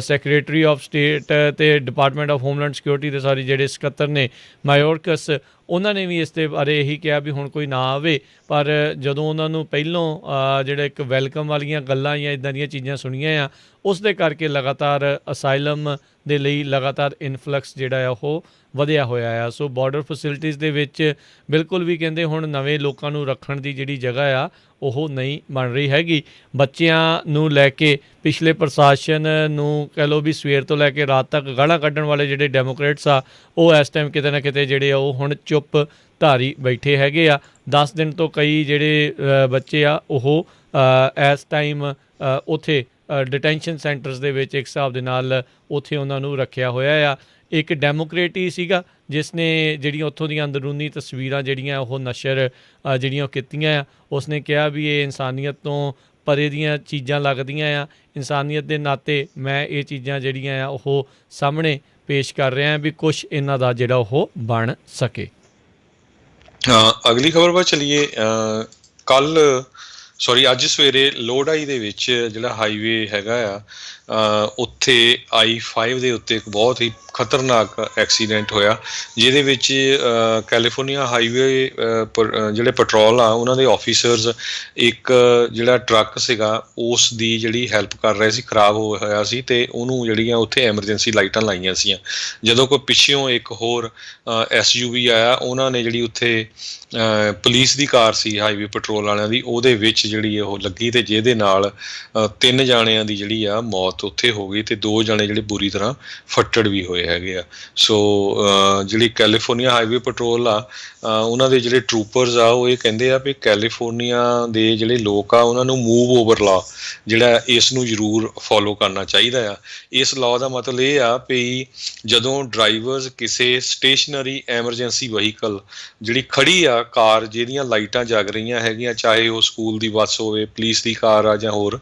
ਸੈਕਟਰੀ ਆਫ ਸਟੇਟ ਅਤੇ ਡਿਪਾਰਟਮੈਂਟ ਆਫ ਹੋਮਲੈਂਡ ਸਿਕਿਉਰਿਟੀ ਦੇ ਸਾਰੇ ਜਿਹੜੇ ਸਕੱਤਰ ਨੇ ਮਾਇਓਰਕਸ, ਉਹਨਾਂ ਨੇ ਵੀ ਇਸ ਦੇ ਬਾਰੇ ਇਹੀ ਕਿਹਾ ਵੀ ਹੁਣ ਕੋਈ ਨਾ ਆਵੇ। ਪਰ ਜਦੋਂ ਉਹਨਾਂ ਨੂੰ ਪਹਿਲੋਂ ਜਿਹੜਾ ਇੱਕ ਵੈਲਕਮ ਵਾਲੀਆਂ ਗੱਲਾਂ ਜਾਂ ਇੱਦਾਂ ਦੀਆਂ ਚੀਜ਼ਾਂ ਸੁਣੀਆਂ ਆ, ਉਸ ਦੇ ਕਰਕੇ ਲਗਾਤਾਰ ਅਸਾਈਲਮ ਦੇ ਲਈ ਲਗਾਤਾਰ ਇਨਫਲਕਸ ਜਿਹੜਾ ਆ ਉਹ ਵਧਿਆ ਹੋਇਆ ਆ। ਸੋ ਬਾਰਡਰ ਫੈਸਿਲਿਟੀਜ਼ ਦੇ ਵਿੱਚ ਬਿਲਕੁਲ ਵੀ ਕਹਿੰਦੇ ਹੁਣ ਨਵੇਂ ਲੋਕਾਂ ਨੂੰ ਰੱਖਣ ਦੀ ਜਿਹੜੀ ਜਗ੍ਹਾ ਆ ਉਹ ਨਹੀਂ ਬਣ ਰਹੀ ਹੈਗੀ। ਬੱਚਿਆਂ ਨੂੰ ਲੈ ਕੇ ਪਿਛਲੇ ਪ੍ਰਸ਼ਾਸਨ ਨੂੰ ਕਹਿ ਲਓ ਵੀ ਸਵੇਰ ਤੋਂ ਲੈ ਕੇ ਰਾਤ ਤੱਕ ਗਾਲਾਂ ਕੱਢਣ ਵਾਲੇ ਜਿਹੜੇ ਡੈਮੋਕ੍ਰੇਟਸ ਆ, ਉਹ ਇਸ ਟਾਈਮ ਕਿਤੇ ਨਾ ਕਿਤੇ ਜਿਹੜੇ ਆ ਉਹ ਹੁਣ ਚੁੱਪ ਧਾਰੀ ਬੈਠੇ ਹੈਗੇ ਆ। 10 ਦਿਨ ਤੋਂ ਕਈ ਜਿਹੜੇ ਬੱਚੇ ਆ ਉਹ ਇਸ ਟਾਈਮ ਉੱਥੇ ਡਿਟੈਂਸ਼ਨ ਸੈਂਟਰਸ ਦੇ ਵਿੱਚ ਇੱਕ ਹਿਸਾਬ ਦੇ ਨਾਲ ਉੱਥੇ ਉਹਨਾਂ ਨੂੰ ਰੱਖਿਆ ਹੋਇਆ ਆ। ਇੱਕ ਡੈਮੋਕ੍ਰੇਟ ਹੀ ਸੀਗਾ ਜਿਸ ਨੇ ਜਿਹੜੀਆਂ ਉੱਥੋਂ ਦੀਆਂ ਅੰਦਰੂਨੀ ਤਸਵੀਰਾਂ ਜਿਹੜੀਆਂ ਉਹ ਨਸ਼ਰ ਜਿਹੜੀਆਂ ਉਹ ਕੀਤੀਆਂ ਆ। ਉਸਨੇ ਕਿਹਾ ਵੀ ਇਹ ਇਨਸਾਨੀਅਤ ਤੋਂ ਪਰੇ ਦੀਆਂ ਚੀਜ਼ਾਂ ਲੱਗਦੀਆਂ ਆ, ਇਨਸਾਨੀਅਤ ਦੇ ਨਾਤੇ ਮੈਂ ਇਹ ਚੀਜ਼ਾਂ ਜਿਹੜੀਆਂ ਆ ਉਹ ਸਾਹਮਣੇ ਪੇਸ਼ ਕਰ ਰਿਹਾ ਵੀ ਕੁਛ ਇਹਨਾਂ ਦਾ ਜਿਹੜਾ ਉਹ ਬਣ ਸਕੇ। ਅਗਲੀ ਖਬਰ ਵੱਲ ਚਲੀਏ। ਅੱਜ ਸਵੇਰੇ ਲੋਹੜਾਈ ਦੇ ਵਿੱਚ ਜਿਹੜਾ ਹਾਈਵੇ ਹੈਗਾ ਆ ਉੱਥੇ I-5 ਦੇ ਉੱਤੇ ਇੱਕ ਬਹੁਤ ਹੀ ਖਤਰਨਾਕ ਐਕਸੀਡੈਂਟ ਹੋਇਆ, ਜਿਹਦੇ ਵਿੱਚ ਕੈਲੀਫੋਰਨੀਆ ਹਾਈਵੇ ਜਿਹੜੇ ਪੈਟਰੋਲ ਆ ਉਹਨਾਂ ਦੇ ਆਫੀਸਰਸ ਇੱਕ ਜਿਹੜਾ ਟਰੱਕ ਸੀਗਾ ਉਸ ਦੀ ਜਿਹੜੀ ਹੈਲਪ ਕਰ ਰਹੇ ਸੀ, ਖਰਾਬ ਹੋਇਆ ਸੀ, ਅਤੇ ਉਹਨੂੰ ਜਿਹੜੀਆਂ ਉੱਥੇ ਐਮਰਜੈਂਸੀ ਲਾਈਟਾਂ ਲਾਈਆਂ ਸੀਆਂ। ਜਦੋਂ ਕੋਈ ਪਿੱਛੋਂ ਇੱਕ ਹੋਰ SUV ਆਇਆ, ਉਹਨਾਂ ਨੇ ਜਿਹੜੀ ਉੱਥੇ ਪੁਲਿਸ ਦੀ ਕਾਰ ਸੀ ਹਾਈਵੇ ਪੈਟਰੋਲ ਵਾਲਿਆਂ ਦੀ, ਉਹਦੇ ਵਿੱਚ ਜਿਹੜੀ ਉਹ ਲੱਗੀ ਅਤੇ ਜਿਹਦੇ ਨਾਲ 3 ਜਾਣਿਆਂ ਦੀ ਜਿਹੜੀ ਆ ਮੌਤ ਉੱਥੇ ਹੋ ਗਈ ਅਤੇ 2 ਜਾਣੇ ਜਿਹੜੇ ਬੁਰੀ ਤਰ੍ਹਾਂ ਫੱਟੜ ਵੀ ਹੋਏ ਹੈਗੇ ਆ। ਸੋ ਜਿਹੜੀ ਕੈਲੀਫੋਰਨੀਆ ਹਾਈਵੇ ਪੈਟਰੋਲ ਆ ਉਹਨਾਂ ਦੇ ਜਿਹੜੇ ਟਰੂਪਰਸ ਆ ਉਹ ਇਹ ਕਹਿੰਦੇ ਆ ਵੀ ਕੈਲੀਫੋਰਨੀਆ ਦੇ ਜਿਹੜੇ ਲੋਕ ਆ ਉਹਨਾਂ ਨੂੰ ਮੂਵ ਓਵਰ ਲਾ ਜਿਹੜਾ ਇਸ ਨੂੰ ਜ਼ਰੂਰ ਫੋਲੋ ਕਰਨਾ ਚਾਹੀਦਾ ਆ। ਇਸ ਲਾਅ ਦਾ ਮਤਲਬ ਇਹ ਆ ਵੀ ਜਦੋਂ ਡਰਾਈਵਰਸ ਕਿਸੇ ਸਟੇਸ਼ਨਰੀ ਐਮਰਜੈਂਸੀ ਵਹੀਕਲ ਜਿਹੜੀ ਖੜੀ ਆ ਕਾਰ ਜਿਹਦੀਆਂ ਲਾਈਟਾਂ ਜਗ ਰਹੀਆਂ ਹੈਗੀਆਂ, ਚਾਹੇ ਉਹ ਸਕੂਲ ਦੀ ਬੱਸ ਹੋਵੇ, ਪੁਲਿਸ ਦੀ ਕਾਰ ਆ ਜਾਂ ਹੋਰ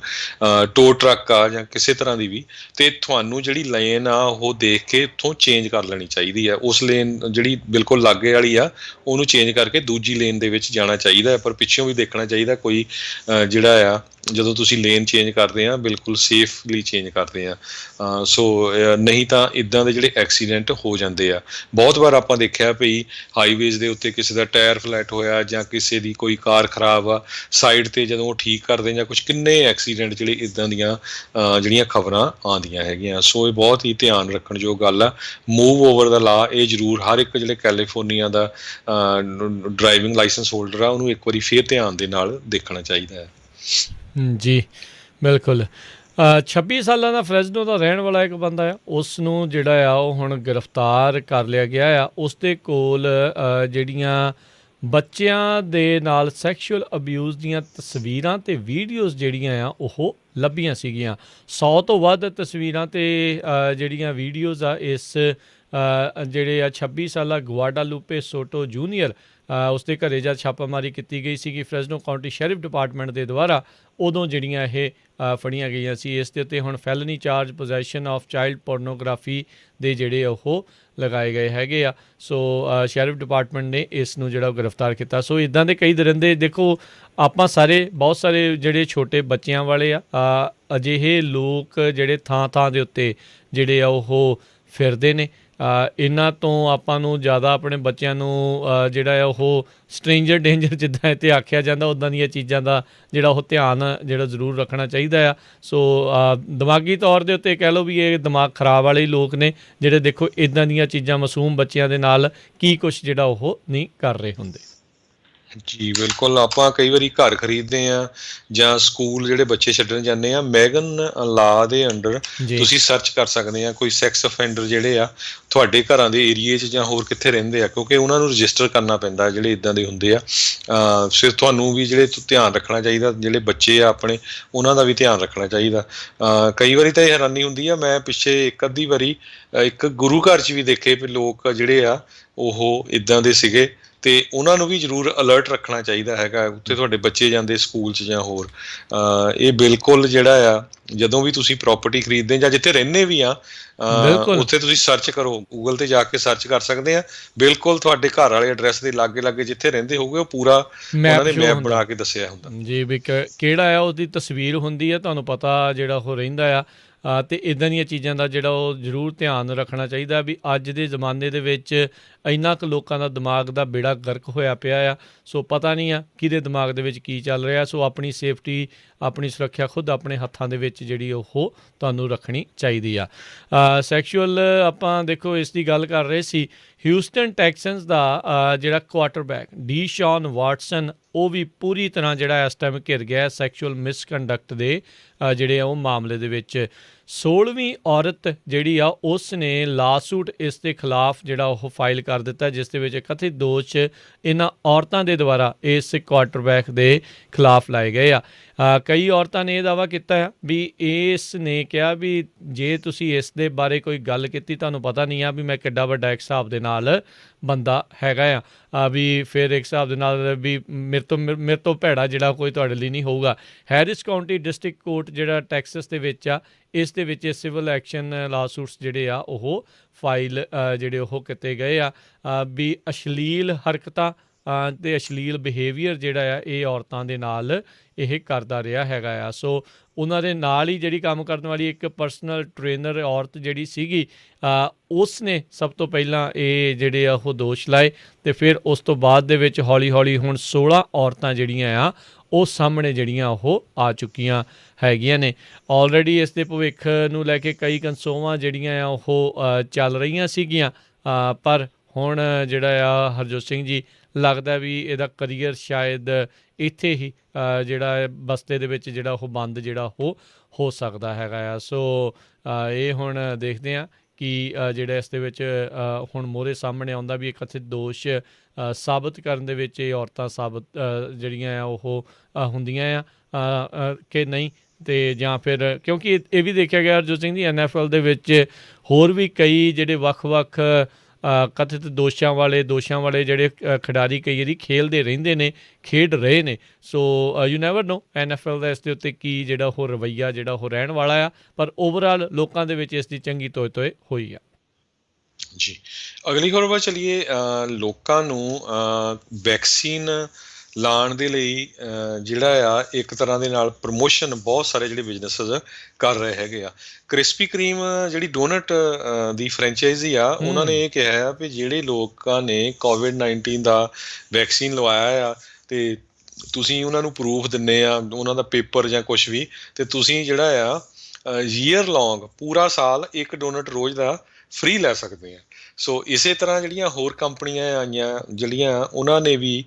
ਟੋ ਟਰੱਕ ਆ ਜਾਂ ਕਿਸੇ ਤਰ੍ਹਾਂ ਦੀ ਵੀ, ਤੇ ਤੁਹਾਨੂੰ ਜਿਹੜੀ ਲੇਨ ਆ ਉਹ ਦੇਖ ਕੇ ਉੱਥੋਂ ਚੇਂਜ ਕਰ ਲੈਣੀ ਚਾਹੀਦੀ ਆ। ਉਸ ਲੇਨ ਜਿਹੜੀ ਬਿਲਕੁਲ ਲਾਗੇ ਵਾਲੀ ਆ ਉਹਨੂੰ ਚੇਂਜ ਕਰਕੇ ਦੂਜੀ ਲੇਨ ਦੇ ਵਿੱਚ ਜਾਣਾ ਚਾਹੀਦਾ, ਪਰ ਪਿੱਛੋਂ ਵੀ ਦੇਖਣਾ ਚਾਹੀਦਾ ਕੋਈ ਜਿਹੜਾ ਆ ਜਦੋਂ ਤੁਸੀਂ ਲੇਨ ਚੇਂਜ ਕਰਦੇ ਆ ਬਿਲਕੁਲ ਸੇਫਲੀ ਚੇਂਜ ਕਰਦੇ ਆ। ਸੋ ਨਹੀਂ ਤਾਂ ਇੱਦਾਂ ਦੇ ਜਿਹੜੇ ਐਕਸੀਡੈਂਟ ਹੋ ਜਾਂਦੇ ਆ। ਬਹੁਤ ਵਾਰ ਆਪਾਂ ਦੇਖਿਆ ਵੀ ਹਾਈਵੇਜ਼ ਦੇ ਉੱਤੇ ਕਿਸੇ ਦਾ ਟਾਇਰ ਫਲੈਟ ਹੋਇਆ ਜਾਂ ਕਿਸੇ ਦੀ ਕੋਈ ਕਾਰ ਖਰਾਬ ਆ, ਸਾਈਡ ਤੇ ਜਦੋਂ ਉਹ ਠੀਕ ਕਰਦੇ ਜਾਂ ਕੁਛ, ਕਿੰਨੇ ਐਕਸੀਡੈਂਟ ਜਿਹੜੇ ਇੱਦਾਂ ਦੀਆਂ ਜਿਹੜੀਆਂ ਖਬਰਾਂ ਆਉਂਦੀਆਂ ਹੈਗੀਆਂ। ਸੋ ਇਹ ਬਹੁਤ ਹੀ ਧਿਆਨ ਰੱਖਣ ਯੋਗ ਗੱਲ ਆ। ਮੂਵ ਓਵਰ ਦਾ ਲਾ ਇਹ ਜ਼ਰੂਰ ਹਰ ਇੱਕ ਜਿਹੜੇ ਕੈਲੀਫੋਰਨੀਆ ਦਾ ਡਰਾਈਵਿੰਗ ਲਾਇਸੈਂਸ ਹੋਲਡਰ ਆ ਉਹਨੂੰ ਇੱਕ ਵਾਰੀ ਫੇਰ ਧਿਆਨ ਦੇ ਨਾਲ ਦੇਖਣਾ ਚਾਹੀਦਾ ਹੈ। ਜੀ ਬਿਲਕੁਲ। 26 ਸਾਲਾਂ ਦਾ ਫਰੈਜ਼ਨੋ ਦਾ ਰਹਿਣ ਵਾਲਾ ਇੱਕ ਬੰਦਾ ਆ, ਉਸ ਨੂੰ ਜਿਹੜਾ ਆ ਉਹ ਹੁਣ ਗ੍ਰਿਫਤਾਰ ਕਰ ਲਿਆ ਗਿਆ ਆ। ਉਸ ਦੇ ਕੋਲ ਜਿਹੜੀਆਂ ਬੱਚਿਆਂ ਦੇ ਨਾਲ ਸੈਕਸ਼ੂਅਲ ਅਬਿਊਜ਼ ਦੀਆਂ ਤਸਵੀਰਾਂ ਤੇ ਵੀਡੀਓਜ਼ ਜਿਹੜੀਆਂ ਆ ਉਹ ਲੱਭੀਆਂ ਸੀਗੀਆਂ। 100 ਤੋਂ ਵੱਧ ਤਸਵੀਰਾਂ ਤੇ ਜਿਹੜੀਆਂ ਵੀਡੀਓਜ਼ ਆ ਇਸ ਜਿਹੜੇ ਆ 26 ਸਾਲਾ ਗੁਆਡਾਲੂਪੇ ਸੋਟੋ ਜੂਨੀਅਰ ਉਸ ਦੇ ਘਰੇ ਜਦ ਛਾਪਾਮਾਰੀ ਕੀਤੀ ਗਈ ਸੀਗੀ ਫਰੈਜ਼ਨੋ ਕਾਊਂਟੀ ਸ਼ੈਰਿਫ ਡਿਪਾਰਟਮੈਂਟ ਦੇ ਦੁਆਰਾ, ਉਦੋਂ ਜਿਹੜੀਆਂ ਇਹ ਫੜੀਆਂ ਗਈਆਂ ਸੀ। ਇਸ ਦੇ ਉੱਤੇ ਹੁਣ felony charge possession of child pornography ਦੇ ਜਿਹੜੇ ਉਹ ਲਗਾਏ ਗਏ ਹੈਗੇ ਆ। ਸੋ ਸ਼ੈਰਿਫ ਡਿਪਾਰਟਮੈਂਟ ਨੇ ਇਸ ਨੂੰ ਜਿਹੜਾ ਗ੍ਰਿਫਤਾਰ ਕੀਤਾ। ਸੋ ਇੱਦਾਂ ਦੇ ਕਈ ਦਰਿੰਦੇ ਦੇਖੋ, ਆਪਾਂ ਸਾਰੇ ਬਹੁਤ ਸਾਰੇ ਜਿਹੜੇ ਛੋਟੇ ਬੱਚਿਆਂ ਵਾਲੇ ਆ ਅਜਿਹੇ ਲੋਕ ਜਿਹੜੇ ਥਾਂ ਥਾਂ ਦੇ ਉੱਤੇ ਜਿਹੜੇ ਆ ਉਹ ਫਿਰਦੇ ਨੇ। ਇਹਨਾਂ ਤੋਂ ਆਪਾਂ ਨੂੰ ਜ਼ਿਆਦਾ ਆਪਣੇ ਬੱਚਿਆਂ ਨੂੰ ਜਿਹੜਾ ਆ ਉਹ ਸਟ੍ਰੇਂਜਰ ਡੇਂਜਰ ਜਿੱਦਾਂ ਇੱਥੇ ਆਖਿਆ ਜਾਂਦਾ ਉੱਦਾਂ ਦੀਆਂ ਚੀਜ਼ਾਂ ਦਾ ਜਿਹੜਾ ਉਹ ਧਿਆਨ ਜਿਹੜਾ ਜ਼ਰੂਰ ਰੱਖਣਾ ਚਾਹੀਦਾ ਆ। ਸੋ ਦਿਮਾਗੀ ਤੌਰ ਦੇ ਉੱਤੇ ਕਹਿ ਲਓ ਵੀ ਇਹ ਦਿਮਾਗ ਖਰਾਬ ਵਾਲੇ ਲੋਕ ਨੇ ਜਿਹੜੇ ਦੇਖੋ ਇੱਦਾਂ ਦੀਆਂ ਚੀਜ਼ਾਂ ਮਾਸੂਮ ਬੱਚਿਆਂ ਦੇ ਨਾਲ ਕੀ ਕੁਛ ਜਿਹੜਾ ਉਹ ਨਹੀਂ ਕਰ ਰਹੇ ਹੁੰਦੇ। ਜੀ ਬਿਲਕੁਲ। ਆਪਾਂ ਕਈ ਵਾਰੀ ਘਰ ਖਰੀਦਦੇ ਆ ਜਾਂ ਸਕੂਲ ਜਿਹੜੇ ਬੱਚੇ ਛੱਡਣ ਜਾਂਦੇ ਆ, ਮੈਗਨ ਲਾ ਦੇ ਅੰਡਰ ਤੁਸੀਂ ਸਰਚ ਕਰ ਸਕਦੇ ਆ ਕੋਈ ਸੈਕਸ ਅਫੈਂਡਰ ਜਿਹੜੇ ਆ ਤੁਹਾਡੇ ਘਰਾਂ ਦੇ ਏਰੀਏ 'ਚ ਜਾਂ ਹੋਰ ਕਿੱਥੇ ਰਹਿੰਦੇ ਆ, ਕਿਉਂਕਿ ਉਹਨਾਂ ਨੂੰ ਰਜਿਸਟਰ ਕਰਨਾ ਪੈਂਦਾ ਜਿਹੜੇ ਇੱਦਾਂ ਦੇ ਹੁੰਦੇ ਆ। ਫਿਰ ਤੁਹਾਨੂੰ ਵੀ ਜਿਹੜੇ ਧਿਆਨ ਰੱਖਣਾ ਚਾਹੀਦਾ, ਜਿਹੜੇ ਬੱਚੇ ਆ ਆਪਣੇ ਉਹਨਾਂ ਦਾ ਵੀ ਧਿਆਨ ਰੱਖਣਾ ਚਾਹੀਦਾ। ਕਈ ਵਾਰੀ ਤਾਂ ਇਹ ਹੈਰਾਨੀ ਹੁੰਦੀ ਆ, ਮੈਂ ਪਿੱਛੇ ਇੱਕ ਅੱਧੀ ਵਾਰੀ ਇੱਕ ਗੁਰੂ ਘਰ 'ਚ ਵੀ ਦੇਖੇ ਵੀ ਲੋਕ ਜਿਹੜੇ ਆ ਉਹ ਇੱਦਾਂ ਦੇ ਸੀਗੇ, ਤੇ ਉਹਨਾਂ ਨੂੰ ਵੀ ਜ਼ਰੂਰ ਅਲਰਟ ਰੱਖਣਾ ਚਾਹੀਦਾ ਹੈਗਾ। ਉੱਥੇ ਤੁਹਾਡੇ ਬੱਚੇ ਜਾਂਦੇ ਸਕੂਲ 'ਚ ਜਾਂ ਹੋਰ, ਇਹ ਬਿਲਕੁਲ ਜਿਹੜਾ ਆ ਜਦੋਂ ਵੀ ਤੁਸੀਂ ਪ੍ਰਾਪਰਟੀ ਖਰੀਦਦੇ ਜਾਂ ਜਿੱਥੇ ਰਹਿੰਦੇ ਵੀ ਆ ਉੱਥੇ ਤੁਸੀਂ ਸਰਚ ਕਰੋ, ਗੂਗਲ ਤੇ ਜਾ ਕੇ ਸਰਚ ਕਰ ਸਕਦੇ ਆ। ਬਿਲਕੁਲ ਤੁਹਾਡੇ ਘਰ ਵਾਲੇ ਐਡਰੈਸ ਦੇ ਲਾਗੇ ਲਾਗੇ ਜਿੱਥੇ ਰਹਿੰਦੇ ਹੋਊਗੇ ਉਹ ਪੂਰਾ ਉਹਨਾਂ ਨੇ ਮੈਪ ਬਣਾ ਕੇ ਦੱਸਿਆ ਹੁੰਦਾ ਜੀ ਵੀ ਕਿਹੜਾ ਆ, ਉਹਦੀ ਤਸਵੀਰ ਹੁੰਦੀ ਆ, ਤੁਹਾਨੂੰ ਪਤਾ ਜਿਹੜਾ ਉਹ ਰਹਿੰਦਾ ਆ। ਅਤੇ ਇੱਦਾਂ ਦੀਆਂ ਚੀਜ਼ਾਂ ਦਾ ਜਿਹੜਾ ਉਹ ਜ਼ਰੂਰ ਧਿਆਨ ਰੱਖਣਾ ਚਾਹੀਦਾ ਵੀ ਅੱਜ ਦੇ ਜ਼ਮਾਨੇ ਦੇ ਵਿੱਚ ਇੰਨਾ ਕੁ ਲੋਕਾਂ ਦਾ ਦਿਮਾਗ ਦਾ ਬੇੜਾ ਗਰਕ ਹੋਇਆ ਪਿਆ ਆ। ਸੋ ਪਤਾ ਨਹੀਂ ਆ ਕਿਹਦੇ ਦਿਮਾਗ ਦੇ ਵਿੱਚ ਕੀ ਚੱਲ ਰਿਹਾ। ਸੋ ਆਪਣੀ ਸੇਫਟੀ, ਆਪਣੀ ਸੁਰੱਖਿਆ ਖੁਦ ਆਪਣੇ ਹੱਥਾਂ ਦੇ ਵਿੱਚ ਜਿਹੜੀ ਉਹ ਤੁਹਾਨੂੰ ਰੱਖਣੀ ਚਾਹੀਦੀ ਆ। ਸੈਕਸ਼ੂਅਲ ਆਪਾਂ ਦੇਖੋ ਇਸ ਦੀ ਗੱਲ ਕਰ ਰਹੇ ਸੀ। ਹਿਊਸਟਨ ਟੈਕਸਨਸ ਦਾ ਜਿਹੜਾ ਕੁਆਟਰਬੈਕ ਡੀਸ਼ੌਨ ਵਾਟਸਨ, ਉਹ ਵੀ ਪੂਰੀ ਤਰ੍ਹਾਂ ਜਿਹੜਾ ਇਸ ਟਾਈਮ ਘਿਰ ਗਿਆ ਸੈਕਸ਼ੂਅਲ ਮਿਸਕੰਡਕਟ ਦੇ ਜਿਹੜੇ ਆ ਉਹ ਮਾਮਲੇ ਦੇ ਵਿੱਚ। 16ਵੀਂ ਔਰਤ ਜਿਹੜੀ ਆ ਉਸ ਨੇ ਲਾਸੂਟ ਇਸ ਦੇ ਖਿਲਾਫ ਜਿਹੜਾ ਉਹ ਫਾਈਲ ਕਰ ਦਿੱਤਾ, ਜਿਸ ਦੇ ਵਿੱਚ ਕਥਿਤ ਦੋਸ਼ ਇਹਨਾਂ ਔਰਤਾਂ ਦੇ ਦੁਆਰਾ ਇਸ ਕੁਆਟਰਬੈਕ ਦੇ ਖਿਲਾਫ ਲਾਏ ਗਏ ਆ। ਕਈ ਔਰਤਾਂ ਨੇ ਇਹ ਦਾਅਵਾ ਕੀਤਾ ਆ ਵੀ ਇਸ ਨੇ ਕਿਹਾ ਵੀ ਜੇ ਤੁਸੀਂ ਇਸ ਦੇ ਬਾਰੇ ਕੋਈ ਗੱਲ ਕੀਤੀ, ਤੁਹਾਨੂੰ ਪਤਾ ਨਹੀਂ ਆ ਵੀ ਮੈਂ ਕਿੱਡਾ ਵੱਡਾ ਇੱਕ ਹਿਸਾਬ ਦੇ ਨਾਲ ਬੰਦਾ ਹੈਗਾ ਆ, ਵੀ ਫਿਰ ਇੱਕ ਹਿਸਾਬ ਦੇ ਨਾਲ ਵੀ ਮੇਰੇ ਤੋਂ ਭੈੜਾ ਜਿਹੜਾ ਕੋਈ ਤੁਹਾਡੇ ਲਈ ਨਹੀਂ ਹੋਊਗਾ। ਹੈਰਿਸ ਕਾਊਂਟੀ ਡਿਸਟ੍ਰਿਕਟ ਕੋਰਟ ਜਿਹੜਾ ਟੈਕਸਸ ਦੇ ਵਿੱਚ ਆ, ਇਸ ਦੇ ਵਿੱਚ ਸਿਵਲ ਐਕਸ਼ਨ ਲਾਸੂਟਸ ਜਿਹੜੇ ਆ ਉਹ ਫਾਈਲ ਜਿਹੜੇ ਉਹ ਕੀਤੇ ਗਏ ਆ ਵੀ ਅਸ਼ਲੀਲ ਹਰਕਤਾਂ ਅਤੇ ਅਸ਼ਲੀਲ ਬਿਹੇਵੀਅਰ ਜਿਹੜਾ ਆ ਇਹ ਔਰਤਾਂ ਦੇ ਨਾਲ ਇਹ ਕਰਦਾ ਰਿਹਾ ਹੈਗਾ ਆ। ਸੋ ਉਹਨਾਂ ਦੇ ਨਾਲ ਹੀ ਜਿਹੜੀ ਕੰਮ ਕਰਨ ਵਾਲੀ ਇੱਕ ਪਰਸਨਲ ਟ੍ਰੇਨਰ ਔਰਤ ਜਿਹੜੀ ਸੀਗੀ, ਉਸ ਨੇ ਸਭ ਤੋਂ ਪਹਿਲਾਂ ਇਹ ਜਿਹੜੇ ਆ ਉਹ ਦੋਸ਼ ਲਾਏ, ਅਤੇ ਫਿਰ ਉਸ ਤੋਂ ਬਾਅਦ ਦੇ ਵਿੱਚ ਹੌਲੀ ਹੌਲੀ ਹੁਣ 16 ਔਰਤਾਂ ਜਿਹੜੀਆਂ ਆ ਉਹ ਸਾਹਮਣੇ ਜਿਹੜੀਆਂ ਉਹ ਆ ਚੁੱਕੀਆਂ ਹੈਗੀਆਂ ਨੇ। ਆਲਰੇਡੀ ਇਸ ਦੇ ਭਵਿੱਖ ਨੂੰ ਲੈ ਕੇ ਕਈ ਕਨਸੋਵਾਂ ਜਿਹੜੀਆਂ ਆ ਉਹ ਚੱਲ ਰਹੀਆਂ ਸੀਗੀਆਂ, ਪਰ ਹੁਣ ਜਿਹੜਾ ਆ ਹਰਜੋਤ ਸਿੰਘ ਜੀ ਲੱਗਦਾ ਵੀ ਇਹਦਾ ਕਰੀਅਰ ਸ਼ਾਇਦ ਇੱਥੇ ਹੀ ਜਿਹੜਾ ਬਸਤੇ ਦੇ ਵਿੱਚ ਜਿਹੜਾ ਉਹ ਬੰਦ ਜਿਹੜਾ ਉਹ ਹੋ ਸਕਦਾ ਹੈਗਾ ਆ। ਸੋ ਇਹ ਹੁਣ ਦੇਖਦੇ ਹਾਂ ਕਿ ਜਿਹੜਾ ਇਸ ਦੇ ਵਿੱਚ ਹੁਣ ਮੋਹਰੇ ਸਾਹਮਣੇ ਆਉਂਦਾ ਵੀ ਇਹ ਕਥਿਤ ਦੋਸ਼ ਸਾਬਤ ਕਰਨ ਦੇ ਵਿੱਚ ਇਹ ਔਰਤਾਂ ਸਾਬਤ ਜਿਹੜੀਆਂ ਆ ਉਹ ਹੁੰਦੀਆਂ ਆ ਕਿ ਨਹੀਂ, ਅਤੇ ਜਾਂ ਫਿਰ ਕਿਉਂਕਿ ਇਹ ਵੀ ਦੇਖਿਆ ਗਿਆ ਹਰਜੋਤ ਸਿੰਘ ਜੀ NFL ਦੇ ਵਿੱਚ ਹੋਰ ਵੀ ਕਈ ਜਿਹੜੇ ਵੱਖ-ਵੱਖ ਕਥਿਤ ਦੋਸ਼ਾਂ ਵਾਲੇ ਜਿਹੜੇ ਖਿਡਾਰੀ ਕਈ ਵਾਰੀ ਖੇਡਦੇ ਰਹਿੰਦੇ ਨੇ, ਖੇਡ ਰਹੇ ਨੇ। So you never know NFL ਦਾ ਇਸ ਦੇ ਉੱਤੇ ਕੀ ਜਿਹੜਾ ਉਹ ਰਵੱਈਆ ਜਿਹੜਾ ਉਹ ਰਹਿਣ ਵਾਲਾ ਆ, ਪਰ ਓਵਰਆਲ ਲੋਕਾਂ ਦੇ ਵਿੱਚ ਇਸ ਦੀ ਚੰਗੀ ਤੋਏ ਹੋਈ ਆ। ਜੀ, ਅਗਲੀ ਖਬਰ ਵੱਲ ਚਲੀਏ। ਲੋਕਾਂ ਨੂੰ ਵੈਕਸੀਨ ਲਾਉਣ ਦੇ ਲਈ ਜਿਹੜਾ ਆ ਇੱਕ ਤਰ੍ਹਾਂ ਦੇ ਨਾਲ ਪ੍ਰਮੋਸ਼ਨ ਬਹੁਤ ਸਾਰੇ ਜਿਹੜੇ ਬਿਜ਼ਨੈਸਿਸ ਕਰ ਰਹੇ ਹੈਗੇ ਆ। ਕ੍ਰਿਸਪੀ ਕਰੀਮ ਜਿਹੜੀ ਡੋਨਟ ਦੀ ਫਰੈਂਚਾਈਜ਼ੀ ਆ, ਉਹਨਾਂ ਨੇ ਇਹ ਕਿਹਾ ਆ ਵੀ ਜਿਹੜੇ ਲੋਕਾਂ ਨੇ COVID-19 ਦਾ ਵੈਕਸੀਨ ਲਵਾਇਆ ਆ ਤੇ ਤੁਸੀਂ ਉਹਨਾਂ ਨੂੰ ਪ੍ਰੂਫ ਦਿੰਦੇ ਆ, ਉਹਨਾਂ ਦਾ ਪੇਪਰ ਜਾਂ ਕੁਛ ਵੀ, ਤੇ ਤੁਸੀਂ ਜਿਹੜਾ ਆ ਈਅਰ ਲੌਂਗ ਪੂਰਾ ਸਾਲ ਇੱਕ ਡੋਨਟ ਰੋਜ਼ ਦਾ ਫ੍ਰੀ ਲੈ ਸਕਦੇ ਆ। ਸੋ ਇਸੇ ਤਰ੍ਹਾਂ ਜਿਹੜੀਆਂ ਹੋਰ ਕੰਪਨੀਆਂ ਆਈਆਂ ਜਿਹੜੀਆਂ ਉਹਨਾਂ ਨੇ ਵੀ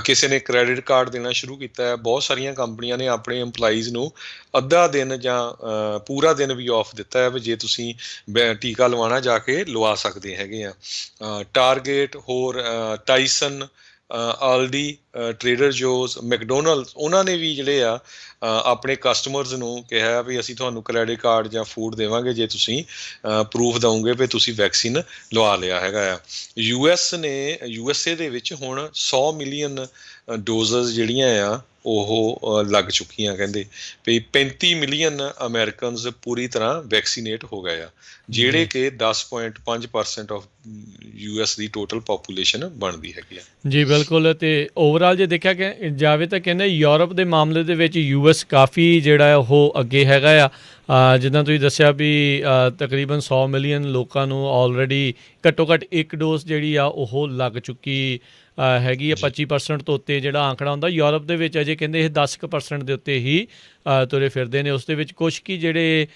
ਕਿਸੇ ਨੇ ਕ੍ਰੈਡਿਟ ਕਾਰਡ ਦੇਣਾ ਸ਼ੁਰੂ ਕੀਤਾ ਹੈ। ਬਹੁਤ ਸਾਰੀਆਂ ਕੰਪਨੀਆਂ ਨੇ ਆਪਣੇ EMPLOYEES ਨੂੰ ਅੱਧਾ ਦਿਨ ਜਾਂ ਪੂਰਾ ਦਿਨ ਵੀ ਆਫ ਦਿੱਤਾ ਹੈ ਵੀ ਜੇ ਤੁਸੀਂ ਟੀਕਾ ਲਵਾਉਣਾ ਜਾ ਕੇ ਲਵਾ ਸਕਦੇ ਹੈਗੇ ਆ। ਟਾਰਗੇਟ, ਹੋਰ ਟਾਈਸਨ, ਆਲਡੀ, ਟਰੇਡਰ ਜੋਜ਼, ਮੈਕਡੋਨਲਡਸ, ਉਹਨਾਂ ਨੇ ਵੀ ਜਿਹੜੇ ਆ ਆਪਣੇ ਕਸਟਮਰਸ ਨੂੰ ਕਿਹਾ ਵੀ ਅਸੀਂ ਤੁਹਾਨੂੰ ਕ੍ਰੈਡਿਟ ਕਾਰਡ ਜਾਂ ਫੂਡ ਦੇਵਾਂਗੇ ਜੇ ਤੁਸੀਂ ਪ੍ਰੂਫ ਦਓਗੇ ਵੀ ਤੁਸੀਂ ਵੈਕਸੀਨ ਲਵਾ ਲਿਆ ਹੈਗਾ ਆ। USA ਦੇ ਵਿੱਚ ਹੁਣ 100 ਮਿਲੀਅਨ ਡੋਜ਼ਸ ਜਿਹੜੀਆਂ ਆ ਉਹ ਲੱਗ ਚੁੱਕੀਆਂ। ਕਹਿੰਦੇ ਵੀ 35 ਮਿਲੀਅਨ ਅਮਰੀਕਨਸ ਪੂਰੀ ਤਰ੍ਹਾਂ ਵੈਕਸੀਨੇਟ ਹੋ ਗਏ ਆ, ਜਿਹੜੇ ਕਿ 10.5% of US the total population ਬਣਦੀ ਹੈਗੀ ਆ। ਜੀ ਬਿਲਕੁਲ। ਅਤੇ ਓਵਰਆਲ ਜੇ ਦੇਖਿਆ ਜਾਵੇ ਤਾਂ ਕਹਿੰਦੇ ਯੂਰਪ ਦੇ ਮਾਮਲੇ ਦੇ ਵਿੱਚ US ਕਾਫੀ ਜਿਹੜਾ ਉਹ ਅੱਗੇ ਹੈਗਾ ਆ। ਜਿੱਦਾਂ ਤੁਸੀਂ ਦੱਸਿਆ ਵੀ ਤਕਰੀਬਨ 100 ਮਿਲੀਅਨ ਲੋਕਾਂ ਨੂੰ ਆਲਰੇਡੀ ਘੱਟੋ ਘੱਟ ਇੱਕ ਡੋਜ਼ ਜਿਹੜੀ ਆ ਉਹ ਲੱਗ ਚੁੱਕੀ ਹੈਗੀ ਆ। 25% ਤੋਂ ਉੱਤੇ ਜਿਹੜਾ ਆંકੜਾ ਹੁੰਦਾ। ਯੂਰਪ ਦੇ ਵਿੱਚ ਅਜੇ ਕਹਿੰਦੇ ਇਹ 10% ਦੇ ਉੱਤੇ ਹੀ ਤੁਰੇ ਫਿਰਦੇ ਨੇ। ਉਸ ਦੇ ਵਿੱਚ ਕੁਛ ਕੀ ਜਿਹੜੇ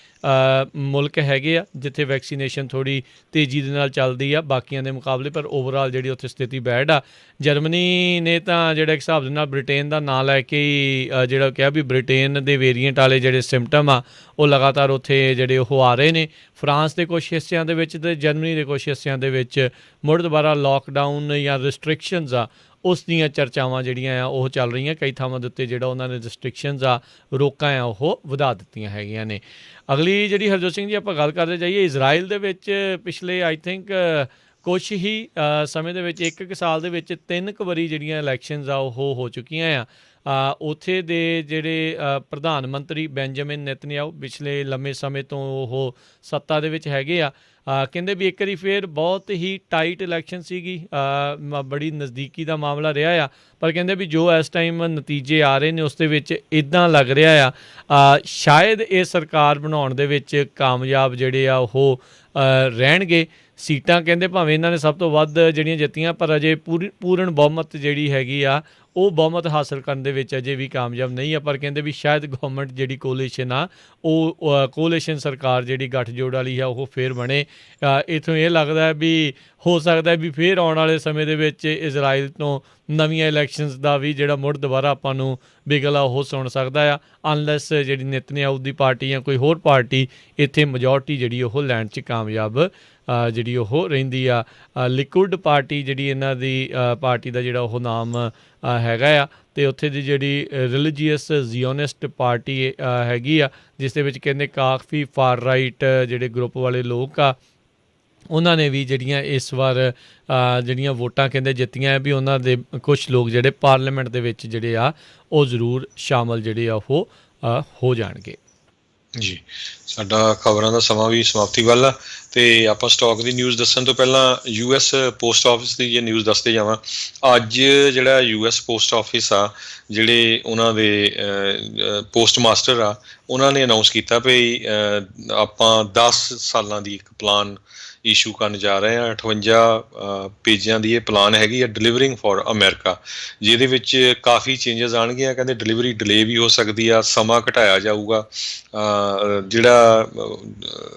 ਮੁਲਕ ਹੈਗੇ ਆ ਜਿੱਥੇ ਵੈਕਸੀਨੇਸ਼ਨ ਥੋੜ੍ਹੀ ਤੇਜ਼ੀ ਦੇ ਨਾਲ ਚੱਲਦੀ ਆ ਬਾਕੀਆਂ ਦੇ ਮੁਕਾਬਲੇ, ਪਰ ਓਵਰਆਲ ਜਿਹੜੀ ਉੱਥੇ ਸਥਿਤੀ ਬੈਡ ਆ। ਜਰਮਨੀ ਨੇ ਤਾਂ ਜਿਹੜਾ ਇੱਕ ਹਿਸਾਬ ਦੇ ਨਾਲ ਬ੍ਰਿਟੇਨ ਦਾ ਨਾਂ ਲੈ ਕੇ ਹੀ ਜਿਹੜਾ ਕਿਹਾ ਵੀ ਬ੍ਰਿਟੇਨ ਦੇ ਵੇਰੀਐਂਟ ਵਾਲੇ ਜਿਹੜੇ ਸਿੰਪਟਮ ਆ ਉਹ ਲਗਾਤਾਰ ਉੱਥੇ ਜਿਹੜੇ ਉਹ ਆ ਰਹੇ ਨੇ। ਫਰਾਂਸ ਦੇ ਕੁਛ ਹਿੱਸਿਆਂ ਦੇ ਵਿੱਚ ਅਤੇ ਜਰਮਨੀ ਦੇ ਕੁਛ ਹਿੱਸਿਆਂ ਦੇ ਵਿੱਚ ਮੁੜ ਦੁਬਾਰਾ ਲੋਕਡਾਊਨ ਜਾਂ ਰਿਸਟ੍ਰਿਕਸ਼ਨਸ ਆ ਉਸ ਦੀਆਂ ਚਰਚਾਵਾਂ ਜਿਹੜੀਆਂ ਆ ਉਹ ਚੱਲ ਰਹੀਆਂ। ਕਈ ਥਾਵਾਂ ਦੇ ਉੱਤੇ ਜਿਹੜਾ ਉਹਨਾਂ ਨੇ ਰਿਸਟ੍ਰਿਕਸ਼ਨਸ ਆ, ਰੋਕਾਂ ਆ, ਉਹ ਵਧਾ ਦਿੱਤੀਆਂ ਹੈਗੀਆਂ ਨੇ। ਅਗਲੀ ਜਿਹੜੀ ਹਰਜੋਤ ਸਿੰਘ ਜੀ ਆਪਾਂ ਗੱਲ ਕਰਦੇ ਜਾਈਏ, ਇਜ਼ਰਾਈਲ ਦੇ ਵਿੱਚ ਪਿਛਲੇ ਆਈ ਥਿੰਕ ਕੁਛ ਹੀ ਸਮੇਂ ਦੇ ਵਿੱਚ 1 ਸਾਲ ਦੇ ਵਿੱਚ 3 ਵਾਰੀ ਜਿਹੜੀਆਂ ਇਲੈਕਸ਼ਨਸ ਆ ਉਹ ਹੋ ਚੁੱਕੀਆਂ ਆ। ਉੱਥੇ ਦੇ ਜਿਹੜੇ ਪ੍ਰਧਾਨ ਮੰਤਰੀ ਬੈਂਜਾਮਿਨ ਨੇਤਨਯਾਹੂ ਪਿਛਲੇ ਲੰਮੇ ਸਮੇਂ ਤੋਂ ਉਹ ਸੱਤਾ ਦੇ ਵਿੱਚ ਹੈਗੇ ਆ। ਕਹਿੰਦੇ ਵੀ ਇੱਕ ਵਾਰੀ ਫਿਰ ਬਹੁਤ ਹੀ ਟਾਈਟ ਇਲੈਕਸ਼ਨ ਸੀਗੀ, ਬੜੀ ਨਜ਼ਦੀਕੀ ਦਾ ਮਾਮਲਾ ਰਿਹਾ ਆ, ਪਰ ਕਹਿੰਦੇ ਵੀ ਜੋ ਇਸ ਟਾਈਮ ਨਤੀਜੇ ਆ ਰਹੇ ਨੇ ਉਸ ਦੇ ਵਿੱਚ ਇੱਦਾਂ ਲੱਗ ਰਿਹਾ ਆ ਸ਼ਾਇਦ ਇਹ ਸਰਕਾਰ ਬਣਾਉਣ ਦੇ ਵਿੱਚ ਕਾਮਯਾਬ ਜਿਹੜੇ ਆ ਉਹ ਰਹਿਣਗੇ। ਸੀਟਾਂ ਕਹਿੰਦੇ ਭਾਵੇਂ ਇਹਨਾਂ ਨੇ ਸਭ ਤੋਂ ਵੱਧ ਜਿਹੜੀਆਂ ਜਿੱਤੀਆਂ, ਪਰ ਅਜੇ ਪੂਰਨ ਬਹੁਮਤ ਜਿਹੜੀ ਹੈਗੀ ਆ ਉਹ ਬਹੁਮਤ ਹਾਸਲ ਕਰਨ ਦੇ ਵਿੱਚ ਅਜੇ ਵੀ ਕਾਮਯਾਬ ਨਹੀਂ ਆ। ਪਰ ਕਹਿੰਦੇ ਵੀ ਸ਼ਾਇਦ ਗਵਰਨਮੈਂਟ ਜਿਹੜੀ ਕੋਲੀਸ਼ਨ ਆ ਉਹ ਕੋਲੀਸ਼ਨ ਸਰਕਾਰ ਜਿਹੜੀ ਗੱਠਜੋੜ ਵਾਲੀ ਆ ਉਹ ਫੇਰ ਬਣੇ। ਇੱਥੋਂ ਇਹ ਲੱਗਦਾ ਵੀ ਹੋ ਸਕਦਾ ਵੀ ਫਿਰ ਆਉਣ ਵਾਲੇ ਸਮੇਂ ਦੇ ਵਿੱਚ ਇਜ਼ਰਾਈਲ ਤੋਂ ਨਵੀਆਂ ਇਲੈਕਸ਼ਨਸ ਦਾ ਵੀ ਜਿਹੜਾ ਮੁੜ ਦੁਬਾਰਾ ਆਪਾਂ ਨੂੰ ਬਿਗਲ ਆ ਉਹ ਸੁਣ ਸਕਦਾ ਆ, ਅਨਲੈਸ ਜਿਹੜੀ ਨੇਤਨਯਾਹੂ ਦੀ ਪਾਰਟੀ ਜਾਂ ਕੋਈ ਹੋਰ ਪਾਰਟੀ ਇੱਥੇ ਮੈਜੋਰਟੀ ਜਿਹੜੀ ਉਹ ਲੈਣ 'ਚ ਕਾਮਯਾਬ ਜਿਹੜੀ ਉਹ ਰਹਿੰਦੀ ਆ। ਲਿਕੁਡ ਪਾਰਟੀ ਜਿਹੜੀ ਇਹਨਾਂ ਦੀ ਪਾਰਟੀ ਦਾ ਜਿਹੜਾ ਉਹ ਨਾਮ ਹੈਗਾ ਆ, ਅਤੇ ਉੱਥੇ ਦੀ ਜਿਹੜੀ ਰਿਲੀਜੀਅਸ ਜ਼ੀਓਨਿਸਟ ਪਾਰਟੀ ਹੈਗੀ ਆ ਜਿਸ ਦੇ ਵਿੱਚ ਕਹਿੰਦੇ ਕਾਫੀ ਫਾਰ ਰਾਈਟ ਜਿਹੜੇ ਗਰੁੱਪ ਵਾਲੇ ਲੋਕ ਆ, ਉਹਨਾਂ ਨੇ ਵੀ ਜਿਹੜੀਆਂ ਇਸ ਵਾਰ ਜਿਹੜੀਆਂ ਵੋਟਾਂ ਕਹਿੰਦੇ ਜਿੱਤੀਆਂ ਵੀ ਉਹਨਾਂ ਦੇ ਕੁਛ ਲੋਕ ਜਿਹੜੇ ਪਾਰਲੀਮੈਂਟ ਦੇ ਵਿੱਚ ਜਿਹੜੇ ਆ ਉਹ ਜ਼ਰੂਰ ਸ਼ਾਮਲ ਜਿਹੜੇ ਆ ਉਹ ਹੋ ਜਾਣਗੇ। ਜੀ, ਸਾਡਾ ਖਬਰਾਂ ਦਾ ਸਮਾਂ ਵੀ ਸਮਾਪਤੀ ਵੱਲ ਆ, ਅਤੇ ਆਪਾਂ ਸਟਾਕ ਦੀ ਨਿਊਜ਼ ਦੱਸਣ ਤੋਂ ਪਹਿਲਾਂ US ਪੋਸਟ ਆਫਿਸ ਦੀ ਜੇ ਨਿਊਜ਼ ਦੱਸਦੇ ਜਾਵਾਂ। ਅੱਜ ਜਿਹੜਾ US ਪੋਸਟ ਆਫਿਸ ਆ, ਜਿਹੜੇ ਉਹਨਾਂ ਦੇ ਪੋਸਟ ਮਾਸਟਰ ਆ, ਉਹਨਾਂ ਨੇ ਅਨਾਊਂਸ ਕੀਤਾ ਵੀ ਆਪਾਂ 10 ਸਾਲਾਂ ਦੀ ਇੱਕ ਪਲਾਨ ਇਸ਼ੂ ਕਰਨ ਜਾ ਰਹੇ ਹਾਂ। 58 ਪੇਜਾਂ ਦੀ ਇਹ ਪਲਾਨ ਹੈਗੀ ਆ, ਡਿਲੀਵਰਿੰਗ ਫॉर ਅਮਰੀਕਾ, ਜਿਹਦੇ ਵਿੱਚ ਕਾਫੀ ਚੇਂਜਸ ਆਉਣਗੀਆਂ। ਕਹਿੰਦੇ ਡਿਲੀਵਰੀ ਡਿਲੇ ਵੀ ਹੋ ਸਕਦੀ ਆ, ਸਮਾਂ ਘਟਾਇਆ ਜਾਊਗਾ। ਜਿਹੜਾ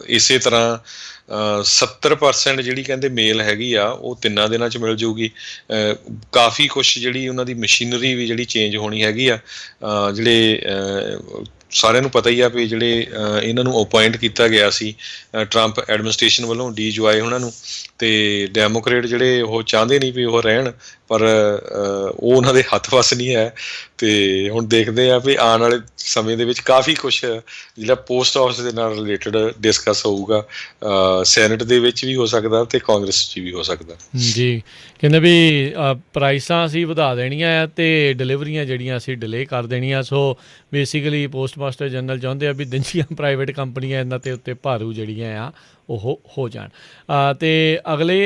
ਇਸੇ ਤਰ੍ਹਾਂ 70% ਜਿਹੜੀ ਕਹਿੰਦੇ ਮੇਲ ਹੈਗੀ ਆ ਉਹ 3 ਦਿਨਾਂ 'ਚ ਮਿਲ ਜਾਊਗੀ। ਕਾਫੀ ਕੁਛ ਜਿਹੜੀ ਉਹਨਾਂ ਦੀ ਮਸ਼ੀਨਰੀ ਵੀ ਜਿਹੜੀ ਚੇਂਜ ਹੋਣੀ ਹੈਗੀ ਆ, ਜਿਹੜੇ ਸਾਰਿਆਂ ਨੂੰ ਪਤਾ ਹੀ ਆ ਵੀ ਜਿਹੜੇ ਇਹਨਾਂ ਨੂੰ ਅਪੁਆਇੰਟ ਕੀਤਾ ਗਿਆ ਸੀ ਟਰੰਪ ਐਡਮਿਨਿਸਟ੍ਰੇਸ਼ਨ ਵੱਲੋਂ DJI ਉਹਨਾਂ ਨੂੰ, ਤੇ ਡੈਮੋਕਰੇਟ ਜਿਹੜੇ ਉਹ ਚਾਹੁੰਦੇ ਨਹੀਂ ਵੀ ਉਹ ਰਹਿਣ, ਪਰ ਉਹ ਉਹਨਾਂ ਦੇ ਹੱਥ ਵੱਸ ਨਹੀਂ ਹੈ। ਤੇ ਹੁਣ ਦੇਖਦੇ ਆ ਵੀ ਆਉਣ ਵਾਲੇ ਸਮੇਂ ਦੇ ਵਿੱਚ ਕਾਫੀ ਕੁਛ ਜਿਹੜਾ ਪੋਸਟ ਆਫਿਸ ਦੇ ਨਾਲ ਰਿਲੇਟਡ ਡਿਸਕਸ ਹੋਊਗਾ, ਸੈਨੇਟ ਦੇ ਵਿੱਚ ਵੀ ਹੋ ਸਕਦਾ ਤੇ ਕਾਂਗਰਸ 'ਚ ਵੀ ਹੋ ਸਕਦਾ। ਜੀ, ਕਹਿੰਦੇ ਵੀ ਪ੍ਰਾਈਸਾਂ ਅਸੀਂ ਵਧਾ ਦੇਣੀਆਂ ਆ ਤੇ ਡਿਲੀਵਰੀਆਂ ਜਿਹੜੀਆਂ ਅਸੀਂ ਡਿਲੇ ਕਰ ਦੇਣੀਆਂ। So basically post master general ਚਾਹੁੰਦੇ ਆ ਵੀ ਦੂਜੀਆਂ ਪ੍ਰਾਈਵੇਟ ਕੰਪਨੀਆਂ ਇਹਨਾਂ ਤੇ ਉੱਤੇ ਭਾਰੂ ਜਿਹੜੀਆਂ ਆ ਉਹ ਹੋ ਜਾਣ। ਤੇ ਅਗਲੇ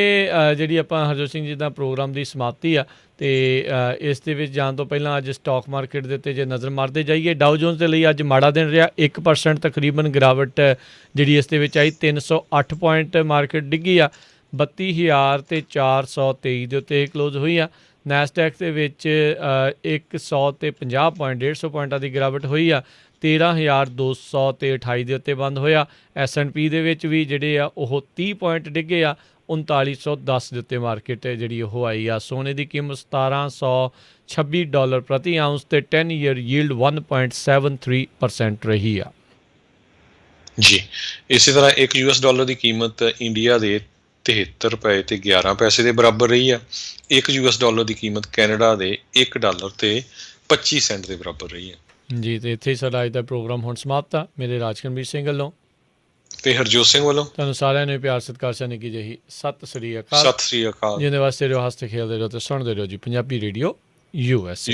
ਜਿਹੜੀ ਆਪਾਂ ਹਰਜੋਤ ਸਿੰਘ ਜੀ ਦਾ ਪ੍ਰੋਗਰਾਮ ਦੀ ਸਮਾਪਤੀ ਆ, ਤੇ ਇਸ ਦੇ ਵਿੱਚ ਜਾਣ ਤੋਂ ਪਹਿਲਾਂ ਅੱਜ ਸਟਾਕ ਮਾਰਕੀਟ ਦੇ ਉੱਤੇ ਜੇ ਨਜ਼ਰ ਮਾਰਦੇ ਜਾਈਏ, ਡਾਓ ਜੋਨਸ ਦੇ ਲਈ ਅੱਜ ਮਾੜਾ ਦਿਨ ਰਿਹਾ। 1% ਤਕਰੀਬਨ ਗਿਰਾਵਟ ਜਿਹੜੀ ਇਸ ਦੇ ਵਿੱਚ ਆਈ। 308 ਪੁਆਇੰਟ ਮਾਰਕੀਟ ਡਿੱਗੀ ਆ। 32,423 ਦੇ ਉੱਤੇ ਕਲੋਜ਼ ਹੋਈ ਆ। ਨੈਸਡੈਕ ਦੇ ਵਿੱਚ 100 ਤੇ 50 ਪੁਆਇੰਟ 150 ਪੁਆਇੰਟਾਂ ਦੀ ਗਿਰਾਵਟ ਹੋਈ ਆ। 13,228 ਦੇ ਉੱਤੇ ਬੰਦ ਹੋਇਆ। S&P ਦੇ ਵਿੱਚ ਵੀ ਜਿਹੜੇ ਆ ਉਹ 30 ਪੁਆਇੰਟ ਡਿੱਗੇ ਆ। 3910 ਦੇ ਉੱਤੇ ਮਾਰਕੀਟ ਜਿਹੜੀ ਉਹ ਆਈ ਆ। ਸੋਨੇ ਦੀ ਕੀਮਤ $1,726 ਪ੍ਰਤੀ ਆਊਂਸ ਤੇ 10 ਈਅਰ ਯੀਲਡ 1.73% ਰਹੀ ਆ। ਜੀ, ਇਸੇ ਤਰ੍ਹਾਂ ਇੱਕ $1 ਦੀ ਕੀਮਤ ਇੰਡੀਆ ਦੇ 73 ਰੁਪਏ ਤੇ 11 ਪੈਸੇ ਦੇ ਬਰਾਬਰ ਰਹੀ ਆ। ਇੱਕ $1 ਦੀ ਕੀਮਤ ਕੈਨੇਡਾ ਦੇ $1 ਤੇ 25 ਸੈਂਟ ਦੇ ਬਰਾਬਰ ਰਹੀ ਹੈ। ਜੀ, ਤੇ ਇੱਥੇ ਹੀ ਸਾਡਾ ਅੱਜ ਦਾ ਪ੍ਰੋਗਰਾਮ ਹੁਣ ਸਮਾਪਤ ਆ। ਮੇਰੇ ਰਾਜਕਰਮਜੀਤ ਸਿੰਘ ਵੱਲੋਂ ਤੇ ਹਰਜੋਤ ਸਿੰਘ ਵੱਲੋਂ ਤੁਹਾਨੂੰ ਸਾਰਿਆਂ ਨੂੰ ਪਿਆਰ ਸਤਿਕਾਰ ਸਨ ਕੀ ਜਿਹੀ ਸਤਿ ਸ੍ਰੀ ਅਕਾਲ। ਸਤਿ ਸ੍ਰੀ ਅਕਾਲ। ਜਿਹਦੇ ਵਾਸਤੇ ਰਹੋ, ਹੱਸਦੇ ਖੇਡਦੇ ਰਹੋ ਤੇ ਸੁਣਦੇ ਰਹੋ ਜੀ ਪੰਜਾਬੀ ਰੇਡੀਓ US।